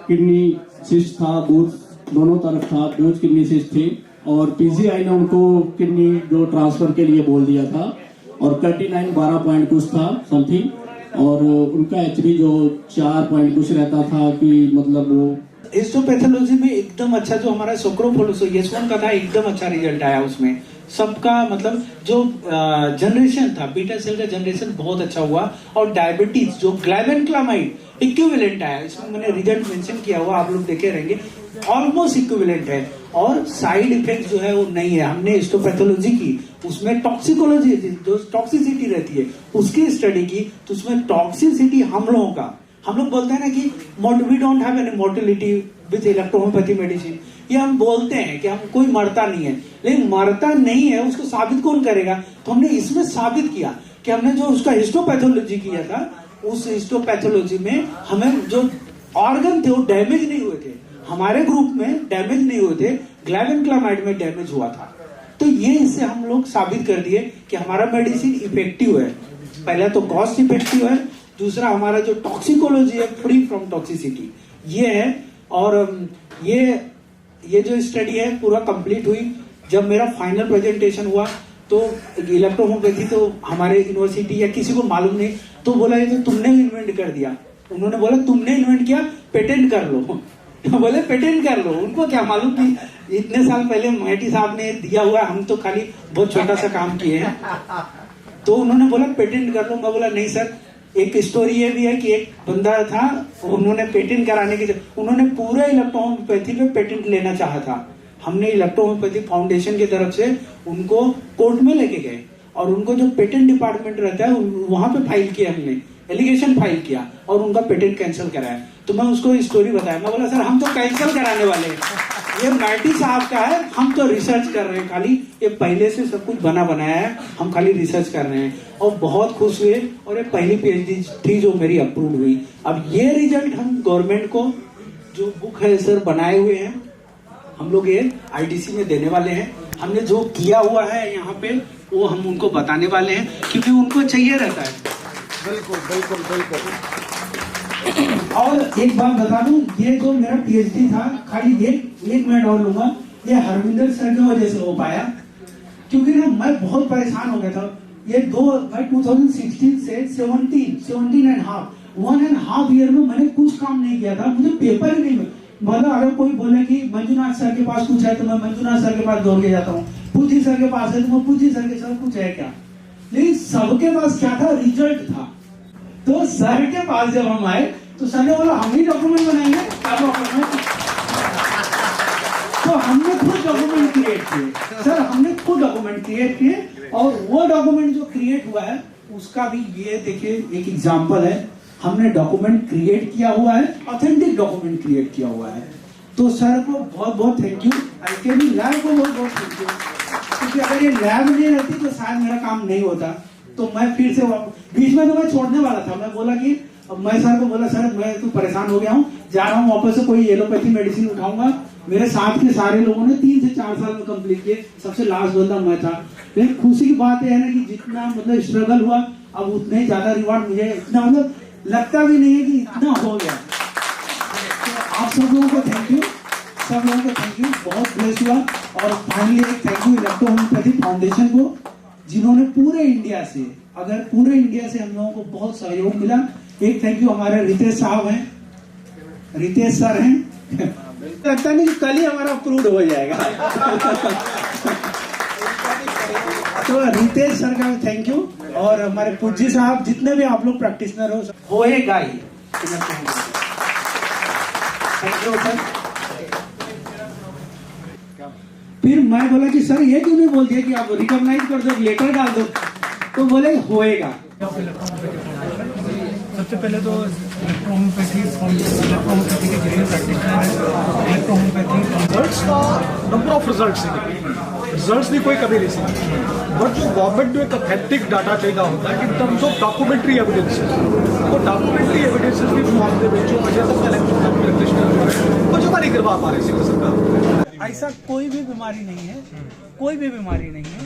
किडनी सिस्ट था, बूथ दोनों तरफ था, 2 किडनी सिस्ट थी, और PGI ने उनको किडनी जो ट्रांसफर के लिए बोल दिया था, और 39 12 पॉइंट कुछ था समथिंग, और उनका HB जो 4 पॉइंट कुछ रहता था कि मतलब वो हिस्टोपैथोलॉजी में एकदम अच्छा, जो हमारा सोक्रोफोलोसो यशवंत का था, एकदम अच्छा रिजल्ट आया उसमें। सबका मतलब जो जनरेशन था, बीटा सेल का जनरेशन बहुत अच्छा हुआ। और डायबिटीज जो ग्लाइवेनक्लामाइड इक्विवेलेंट है, इसमें मैंने रिजल्ट मेंशन किया हुआ, आप लोग देखे रहेंगे, ऑलमोस्ट इक्विवेलेंट है। और साइड इफेक्ट जो है वो नहीं है। हमने हिस्टोपैथोलॉजी की, उसमें टॉक्सिकोलॉजी जो टॉक्सिसिटी रहती है उसकी स्टडी की, तो उसमें टॉक्सिसिटी हम लोगों का, हम लोग बोलते हैं ना कि we don't have any mortality with electrohomeopathy medicine, ये हम बोलते हैं कि हम कोई मरता नहीं है, लेकिन मरता नहीं है उसको साबित कौन करेगा? तो हमने इसमें साबित किया कि हमने जो उसका हिस्टोपैथोलॉजी किया था, उस हिस्टोपैथोलॉजी में हमें जो ऑर्गन थे वो डैमेज नहीं हुए थे, हमारे ग्रुप में डैमेज नहीं हुए थे, ग्लाइवेनक्लामाइड में डैमेज हुआ था। तो ये इससे हम लोग साबित कर दिए कि हमारा मेडिसिन इफेक्टिव है। पहला तो कॉस्ट इफेक्टिव है, दूसरा हमारा जो टॉक्सिकोलॉजी है फ्री फ्रॉम टॉक्सिसिटी ये है। और ये जो स्टडी है पूरा कंप्लीट हुई। जब मेरा फाइनल प्रेजेंटेशन हुआ तो इलेक्ट्रोहोम्योपैथी तो हमारे यूनिवर्सिटी या किसी को मालूम नहीं, तो बोला ये तो तुमने इन्वेंट कर दिया। उन्होंने बोला तुमने इन्वेंट किया, पेटेंट कर लो। तो बोले पेटेंट कर लो, उनको क्या मालूम कि इतने साल पहले मैटी साहब ने दिया हुआ, हम तो खाली बहुत छोटा सा काम किए हैं। तो उन्होंने बोला पेटेंट कर लो। मैं बोला नहीं सर, एक स्टोरी ये भी है कि एक बंदा था, उन्होंने पेटेंट कराने के, उन्होंने पूरे इलेक्ट्रोहोम्योपैथी पे पेटेंट लेना चाहा था। हमने इलेक्ट्रोहोम्योपैथी फाउंडेशन की तरफ से उनको कोर्ट में लेके गए और उनको जो पेटेंट डिपार्टमेंट रहता है वहां पे फाइल किया, हमने एलिगेशन फाइल किया और उनका पेटेंट कैंसिल कराया। तो मैं उसको स्टोरी बताया, मैं बोला सर हम तो कैंसिल कराने वाले हैं, ये मैटी साहब का है, हम तो रिसर्च कर रहे हैं खाली, ये पहले से सब कुछ बना बनाया है, हम खाली रिसर्च कर रहे हैं। और बहुत खुश हुए और ये पहली पीएचडी थी जो मेरी अप्रूव हुई। अब ये रिजल्ट हम गवर्नमेंट को जो बुक है सर बनाए हुए हैं, हम लोग ये आईडीसी में देने वाले हैं। हमने जो किया हुआ है यहाँ पे वो हम उनको बताने वाले हैं, क्योंकि उनको चाहिए रहता है। बिल्कुल बिल्कुल बिल्कुल। और एक बात बता दूं, ये जो मेरा पीएचडी था, खाली एक मिनट और लूंगा, ये हरविंदर सर की वजह से हो पाया, क्योंकि ना मैं बहुत परेशान हो गया था। ये 2016 से 17 एंड हाफ 1.5 ईयर में मैंने कुछ काम नहीं किया था, मुझे पेपर ही नहीं मिला। मतलब अगर कोई बोले कि मंजुनाथ सर के पास कुछ है तो मैं मंजुनाथ सर के पास दौड़ के जाता हूँ, पूजी सर के पास है तो मैं पूजी सर के साथ कुछ है क्या, लेकिन सबके पास क्या था, रिजल्ट था। तो सर के पास जब हम आए तो सर ने बोला हम ही डॉक्यूमेंट बनाएंगे, तो हमने खुद डॉक्यूमेंट क्रिएट किए सर, हमने खुद डॉक्यूमेंट क्रिएट किए। और वो डॉक्यूमेंट जो क्रिएट हुआ है उसका भी ये देखिए एक एग्जांपल है, हमने डॉक्यूमेंट क्रिएट किया हुआ है, ऑथेंटिक डॉक्यूमेंट क्रिएट किया हुआ है। तो सर को बहुत बहुत थैंक यू, आईकेबी लैब को बहुत बहुत थैंक यू, क्योंकि अगर ये लैब नहीं रहती तो शायद मेरा काम नहीं होता। तो मैं फिर से बीच में तो मैं छोड़ने वाला था, मैं बोला कि मैं सर को बोला सर मैं तो परेशान हो गया हूँ, जा रहा हूँ वापस से कोई एलोपैथी मेडिसिन उठाऊंगा। मेरे साथ के सारे लोगों ने 3 से 4 साल में कंप्लीट किए, सबसे लास्ट बंदा मैं था। लेकिन खुशी की बात यह है ना कि जितना मतलब स्ट्रगल हुआ, अब उतने ही ज्यादा रिवार्ड मुझे इतना मतलब लगता भी नहीं है कि इतना हो गया। तो आप सब लोगों को थैंक यू, सब लोगों को थैंक यू, बहुत ब्लेस हुआ। और फाइनली एक थैंक यू इलेक्ट्रोहोम्योपैथी फाउंडेशन को, जिन्होंने पूरे इंडिया से हम लोगों को बहुत सहयोग मिला। एक थैंक यू हमारे रितेश साहब हैं, रितेश सर हैं, लगता नहीं कि कल ही हमारा अप्रूव हो जाएगा। तो रितेश सर का थैंक यू, और हमारे पूज्य साहब, जितने भी आप लोग प्रैक्टिशनर होएगा ही, थैंक यू सर। फिर मैं बोला कि सर ये क्यों नहीं बोल दिया कि आप रिकॉग्नाइज कर दो, लेटर डाल दो, तो बोले होएगा। सबसे पहले तो इलेक्ट्रोहोम्योपैथी के जितने प्रैक्टिशनर हैं, इलेक्ट्रोहोम्योपैथी रिजल्ट्स का नंबर ऑफ रिजल्ट्स की कोई कमी नहीं सी, बट जो गवर्नमेंट में एक ऑथेंटिक डाटा चाहिए होता है in terms of documentary evidences, वो डॉक्यूमेंट्री एविडेंसेस की फॉर्म के अजय तक इलेक्ट्रोहोम्योपैथी प्रैक्टिशनर जो है वो जमा नहीं करवा पा रहे सरकार। ऐसा कोई भी बीमारी नहीं है, कोई भी बीमारी नहीं है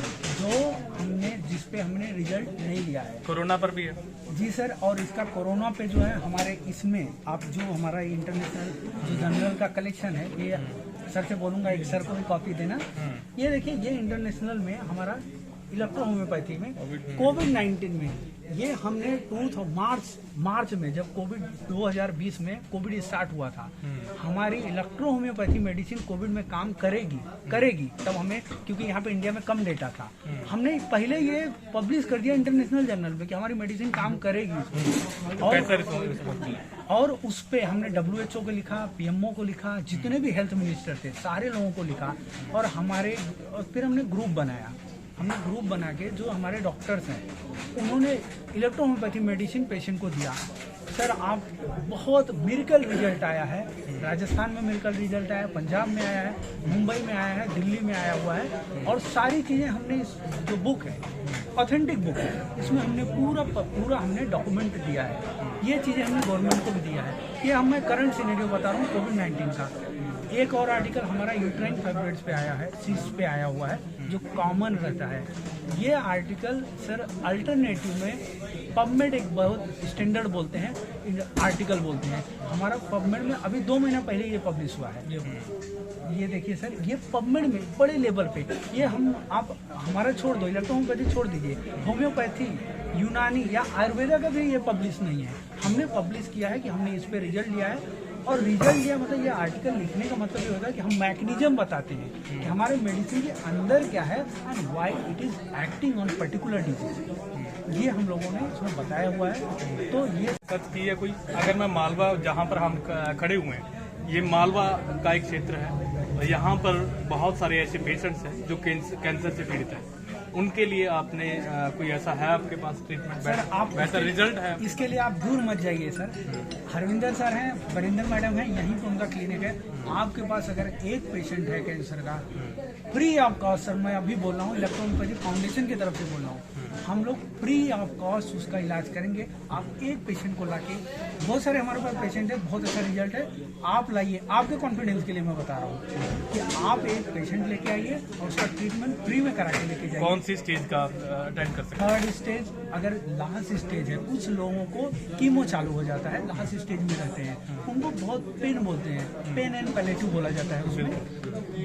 जिस पे हमने रिजल्ट नहीं लिया है। कोरोना पर भी है जी सर, और इसका कोरोना पे जो है हमारे इसमें आप जो हमारा इंटरनेशनल जो जनरल का कलेक्शन है, ये सर से बोलूँगा एक सर को भी कॉपी देना। ये देखिए, ये इंटरनेशनल में हमारा इलेक्ट्रो होम्योपैथी में कोविड-19 में ये हमने मार्च में जब कोविड 2020 में कोविड स्टार्ट हुआ था, हमारी इलेक्ट्रो होम्योपैथी मेडिसिन कोविड में काम करेगी तब हमें, क्योंकि यहाँ पे इंडिया में कम डेटा था, हमने पहले ये पब्लिश कर दिया इंटरनेशनल जर्नल पे कि हमारी मेडिसिन काम करेगी। और उस पे हमने WHO को लिखा, PMO को लिखा, जितने भी हेल्थ मिनिस्टर थे सारे लोगों को लिखा, और फिर हमने ग्रुप बनाया। हमने ग्रुप बना के जो हमारे डॉक्टर्स हैं उन्होंने इलेक्ट्रो होम्योपैथी मेडिसिन पेशेंट को दिया। सर आप बहुत मिरेकल रिजल्ट आया है, राजस्थान में मिरेकल रिजल्ट आया, पंजाब में आया है, मुंबई में आया है, दिल्ली में आया हुआ है, और सारी चीज़ें हमने इस जो बुक है ऑथेंटिक बुक है, इसमें हमने पूरा हमने डॉक्यूमेंट दिया है। ये चीज़ें हमने गवर्नमेंट को भी दिया है। ये हमें करंट सिनेरियो बता रहा हूँ कोविड-19 का। एक और आर्टिकल हमारा यूट्राइन फाइब्रॉइड्स पे आया है, सिस्ट पे आया हुआ है, जो कॉमन रहता है। ये आर्टिकल सर अल्टरनेटिव में पबमेड एक बहुत स्टैंडर्ड बोलते हैं, आर्टिकल बोलते हैं, हमारा पबमेड में अभी 2 महीना पहले ये पब्लिश हुआ है। ये देखिए सर, ये पबमेड में बड़े लेवल पे ये आप हमारा छोड़ दो, इलेक्ट्रो होम्योपैथी छोड़ दीजिए, होम्योपैथी, यूनानी या आयुर्वेदा का भी ये पब्लिश नहीं है। हमने पब्लिश किया है कि हमने इस पे रिजल्ट लिया है, और रिजल्ट लिया मतलब ये आर्टिकल लिखने का मतलब ये होता है कि हम मैकेनिज्म बताते हैं कि हमारे मेडिसिन के अंदर क्या है and why it is acting on particular disease. ये हम लोगों ने इसमें बताया हुआ है। तो ये सच की है कोई, अगर मैं मालवा जहाँ पर हम खड़े हुए हैं, ये मालवा का एक क्षेत्र है, यहाँ पर बहुत सारे ऐसे पेशेंट्स हैं जो कैंसर से पीड़ित हैं। उनके लिए आपने कोई ऐसा है आपके पास ट्रीटमेंट सर? आप बेहतर रिजल्ट है? इसके लिए आप दूर मत जाइए सर। हरविंदर सर हैं, बरिंदर मैडम हैं, यहीं पर उनका क्लिनिक है। आपके पास अगर एक पेशेंट है कैंसर का, फ्री ऑफ कॉस्ट, सर मैं अभी बोल रहा हूँ इलेक्ट्रो होम्योपैथी फाउंडेशन की तरफ से बोल रहा हूँ, हम लोग फ्री ऑफ कॉस्ट उसका इलाज करेंगे। आप एक पेशेंट को लाके, बहुत सारे हमारे पास पेशेंट है, बहुत अच्छा रिजल्ट है, आप लाइए। आपके कॉन्फिडेंस के लिए मैं बता रहा हूँ कि आप एक पेशेंट लेके आइए और उसका ट्रीटमेंट फ्री में करा के लेके जाइए। कौन सी स्टेज का अटेंड कर सकते हैं? 3rd स्टेज, अगर लास्ट स्टेज है, कुछ लोगों को कीमो चालू हो जाता है, लास्ट स्टेज में रहते हैं, उनको बहुत पेन बोलते हैं, पेन एंड पैलेटिव बोला जाता है, उसमें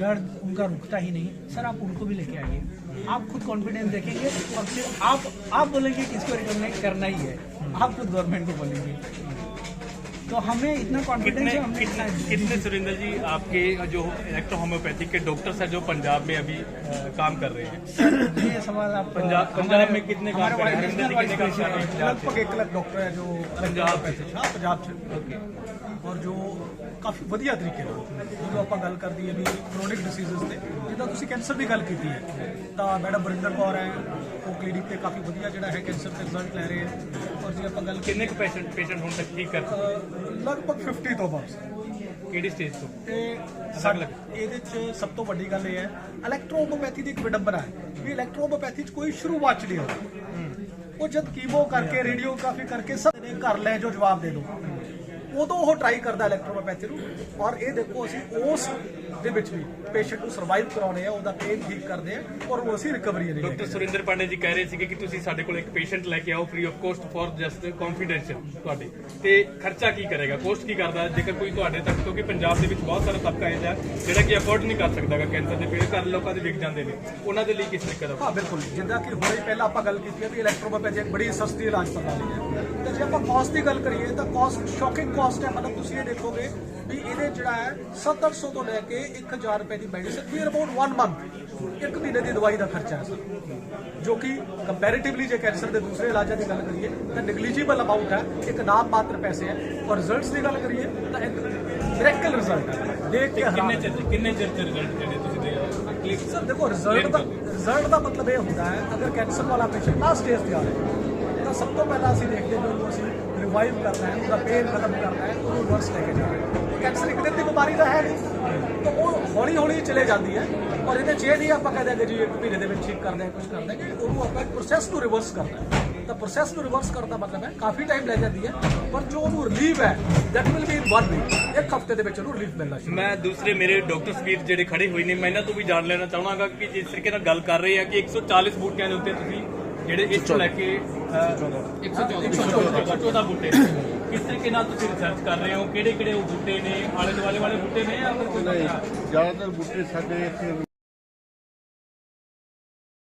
दर्द उनका रुकता ही नहीं। सर आप उनको भी लेके आइए, आप खुद कॉन्फिडेंस देखेंगे और फिर आप बोलेंगे कि इसको रिकमेंड करना ही है, आप खुद गवर्नमेंट को बोलेंगे। तो हमें इतना कॉन्फिडेंस है। कितने सुरेंद्र जी आपके जो इलेक्ट्रो होम्योपैथी के डॉक्टर्स हैं जो पंजाब में अभी काम कर रहे हैं? ये सवाल आप पंजाब में कितने काम कर रहे हैं? लगभग 1 लाख डॉक्टर है जो पंजाब ਚ, और जो ਕਾਫੀ ਵਧੀਆ ਤਰੀਕੇ ਨਾਲ ਜਦੋਂ ਆਪਾਂ ਗੱਲ ਕਰਦੀ ਹੈ ਵੀ ਕ੍ਰੋਨਿਕ ਡਿਸੀਜ਼ਸ ਤੇ, ਜਿੱਦਾਂ ਤੁਸੀਂ ਕੈਂਸਰ ਦੀ ਗੱਲ ਕੀਤੀ ਹੈ, ਤਾਂ ਮੈਡਮ ਬਰਿੰਦਰ ਕੌਰ ਹੈ, ਉਹ ਕਲੀਨਿਕ ਤੇ ਕਾਫੀ ਵਧੀਆ ਜਿਹੜਾ ਹੈ ਕੈਂਸਰ ਤੇ ਰਿਜ਼ਲਟ ਲੈ ਰਹੇ ਹੈ। ਔਰ ਜੇ ਆਪਾਂ ਗੱਲ ਕਿੰਨੇ ਕੁ ਪੇਸ਼ੈਂਟ ਹੁਣ ਤੱਕ ਠੀਕ ਕਰ ਲਗਭਗ 50 ਤੋਂ ਬਾਅਦ ਕਿਹੜੀ ਸਟੇਜ ਤੋਂ? ਤੇ ਇਹਦੇ 'ਚ ਸਭ ਤੋਂ ਵੱਡੀ ਗੱਲ ਇਹ ਹੈ, ਇਲੈਕਟ੍ਰੋ ਹੋਮੋਪੈਥੀ ਦੀ ਇੱਕ ਵਿਡੰਬਨਾ ਹੈ ਵੀ ਇਲੈਕਟ੍ਰੋ ਹੋਮੋਪੈਥੀ 'ਚ ਕੋਈ ਸ਼ੁਰੂਆਤ 'ਚ ਨਹੀਂ ਹੁੰਦਾ। ਉਹ ਜਦ ਕੀਮੋ ਕਰਕੇ, ਰੇਡੀਓਗ੍ਰਾਫੀ ਕਰਕੇ ਸਭ ਨੇ ਘਰ ਲੈ ਜੋ ਜਵਾਬ ਦੇ ਦਿਓ, ਉਦੋਂ ਉਹ ਟਰਾਈ ਕਰਦਾ ਇਲੈਕਟ੍ਰੋਪੈਥੀ ਨੂੰ। ਔਰ ਇਹ ਦੇਖੋ ਅਸੀਂ ਉਸ ਦੇ ਵਿੱਚ ਵੀ ਪੇਸ਼ੈਂਟ ਨੂੰ ਸਰਵਾਈਵ ਕਰਾਉਣੇ ਆ, ਉਹਦਾ ਪੇਨ ਠੀਕ ਕਰਦੇ ਆ, ਔਰ ਉਹ ਅਸੀਂ ਰਿਕਵਰੀ ਦੇ। ਡਾਕਟਰ ਸੁਰਿੰਦਰ ਪਾਂਡੇ ਜੀ ਕਹਿ ਰਹੇ ਸੀਗੇ ਕਿ ਤੁਸੀਂ ਸਾਡੇ ਕੋਲ ਇੱਕ ਪੇਸ਼ੈਂਟ ਲੈ ਕੇ ਆਓ free of cost for just confidential ਤੁਹਾਡੇ, ਤੇ ਖਰਚਾ ਕੀ ਕਰੇਗਾ, ਕੋਸਟ ਕੀ ਕਰਦਾ ਜੇਕਰ ਕੋਈ ਤੁਹਾਡੇ ਤੱਕ, ਕਿਉਂਕਿ ਪੰਜਾਬ ਦੇ ਵਿੱਚ ਬਹੁਤ ਸਾਰਾ ਤਬਕਾ ਹੈ ਜਿਹੜਾ ਕਿ ਅਫੋਰਡ ਨਹੀਂ ਕਰ ਸਕਦਾਗਾ ਕੈਂਸਰ ਦੇ ਪੀੜਤ, ਘਰ ਲੋਕਾਂ ਦੇ ਵਿਕ ਜਾਂਦੇ ਨੇ, ਉਹਨਾਂ ਦੇ ਲਈ ਕਿਸ ਤਰੀਕੇ ਦਾ? ਹਾਂ ਬਿਲਕੁਲ, ਜਿੱਦਾਂ ਕਿ ਹੁਣੇ ਪਹਿਲਾਂ ਆਪਾਂ ਗੱਲ ਕੀਤੀ ਹੈ ਵੀ ਇਲੈਕਟ੍ਰੋਪੈਥੀ ਇੱਕ ਬੜੀ ਸਸਤੀ ਇਲਾਜ ਪ੍ਰਣਾਲੀ ਹੈ, ਤੇ ਜੇ ਆਪਾਂ ਕਾਸਟ ਦੀ ਗੱਲ ਕਰੀਏ ਤਾਂ ਕਾਸਟ ਸ਼ੌਕਿੰਗ ਕਾਸਟ ਹੈ। ਮਤਲਬ ਤੁਸੀਂ ਇਹ ਦੇਖੋਗੇ ਵੀ ਇਹਦੇ ਜਿਹੜਾ ਹੈ 700 ਤੋਂ ਲੈ ਕੇ 1000 ਰੁਪਏ ਦੀ ਮੈਡੀਸਿਨ, ਵੀ ਅਬਾਊਟ 1 ਮੰਥ, 1 ਮਹੀਨੇ ਦੀ ਦਵਾਈ ਦਾ ਖਰਚਾ ਹੈ ਸਰ, ਜੋ ਕਿ ਕੰਪੈਰੀਟਿਵਲੀ ਜੇ ਕੈਂਸਰ ਦੇ ਦੂਸਰੇ ਇਲਾਜਾਂ ਦੀ ਗੱਲ ਕਰੀਏ ਤਾਂ ਨੈਗਲੀਜੀਬਲ ਅਮਾਊਂਟ ਹੈ, ਇੱਕ ਨਾਮ ਮਾਤਰ ਪੈਸੇ ਹੈ। ਔਰ ਰਿਜ਼ਲਟਸ ਦੀ ਗੱਲ ਕਰੀਏ ਤਾਂ ਇੱਕ ਮਿਰੇਕਲ ਰਿਜ਼ਲਟ ਹੈ, ਦੇਖ ਕੇ ਕਿੰਨੇ ਚਿਰ ਚ ਰਿਜ਼ਲਟ ਜਿਹੜੇ ਤੁਸੀਂ ਦੇ? ਸਰ ਦੇਖੋ ਰਿਜ਼ਲਟ ਦਾ ਮਤਲਬ ਇਹ ਹੁੰਦਾ ਹੈ, ਅਗਰ ਕੈਂਸਰ ਵਾਲਾ ਪੇਸ਼ੈਂਟ ਲਾਸਟ ਸਟੇਜ ਤੇ ਆ ਰਿਹਾ ਤਾਂ ਸਭ ਤੋਂ ਪਹਿਲਾਂ ਅਸੀਂ ਦੇਖਦੇ ਹਾਂ ਉਹਨੂੰ ਅਸੀਂ ਰਿਵਾਈਵ ਕਰਨਾ ਹੈ, ਉਹਦਾ ਪੇਨ ਖਤਮ ਕਰਨਾ ਹੈ, ਉਹਨੂੰ ਰਿਵਰਸ ਲੈ ਕੇ ਜਾਣਾ ਹੈ। ਕੈਂਸਰ ਇੱਕ ਦਿਨ ਦੀ ਬਿਮਾਰੀ ਤਾਂ ਹੈ ਨਹੀਂ, ਤਾਂ ਉਹ ਹੌਲੀ ਹੌਲੀ ਚਲੇ ਜਾਂਦੀ ਹੈ। ਔਰ ਇਹਦੇ 'ਚ ਇਹ ਨਹੀਂ ਆਪਾਂ ਕਹਿੰਦੇ ਕਿ ਜੀ 1 ਮਹੀਨੇ ਦੇ ਵਿੱਚ ਠੀਕ ਕਰਦੇ ਹਾਂ, ਕੁਝ ਕਰਦੇ ਕਿ ਉਹਨੂੰ ਆਪਾਂ ਇੱਕ ਪ੍ਰੋਸੈਸ ਨੂੰ ਰਿਵਰਸ ਕਰਨਾ ਹੈ। ਤਾਂ ਪ੍ਰੋਸੈਸ ਨੂੰ ਰਿਵਰਸ ਕਰਨ ਦਾ ਮਤਲਬ ਹੈ ਕਾਫੀ ਟਾਈਮ ਲੈ ਜਾਂਦੀ ਹੈ, ਪਰ ਜੋ ਉਹਨੂੰ ਰਿਲੀਵ ਹੈ that will be in 1 week, 1 ਹਫ਼ਤੇ ਦੇ ਵਿੱਚ ਉਹਨੂੰ ਰਿਲੀਫ ਮਿਲਣਾ ਸ਼ੁਰੂ। ਮੈਂ ਦੂਸਰੇ ਮੇਰੇ ਡਾਕਟਰ ਵੀਰ ਜਿਹੜੇ ਖੜੇ ਹੋਏ ਨੇ, ਮੈਂ ਇਹਨਾਂ ਤੋਂ ਵੀ ਜਾਣ ਲੈਣਾ ਚਾਹਾਂਗਾ ਕਿ ਜਿਸ ਤਰੀਕੇ ਨਾਲ ਗੱਲ ਕਰ ਰਹੇ ਆ ਕਿ 140 ਬੂਟਿਆਂ ਦੇ ਉੱਤੇ ਤੁਸੀਂ ਜਿਹੜੇ ਇਸ ਤੋਂ ਲੈ ਕੇ 114 ਬੂਟੇ, ਕਿਸ ਤਰੀਕੇ ਨਾਲ ਤੁਸੀਂ ਰਿਸਰਚ ਕਰ ਰਹੇ ਹੋ, ਕਿਹੜੇ ਉਹ ਬੂਟੇ ਨੇ, ਆਲੇ ਦੁਆਲੇ ਵਾਲੇ ਬੂਟੇ ਨੇ ਜਾਂ ਫਿਰ ਕੋਈ? ਜ਼ਿਆਦਾਤਰ ਬੂਟੇ ਸਾਡੇ ਇੱਥੇ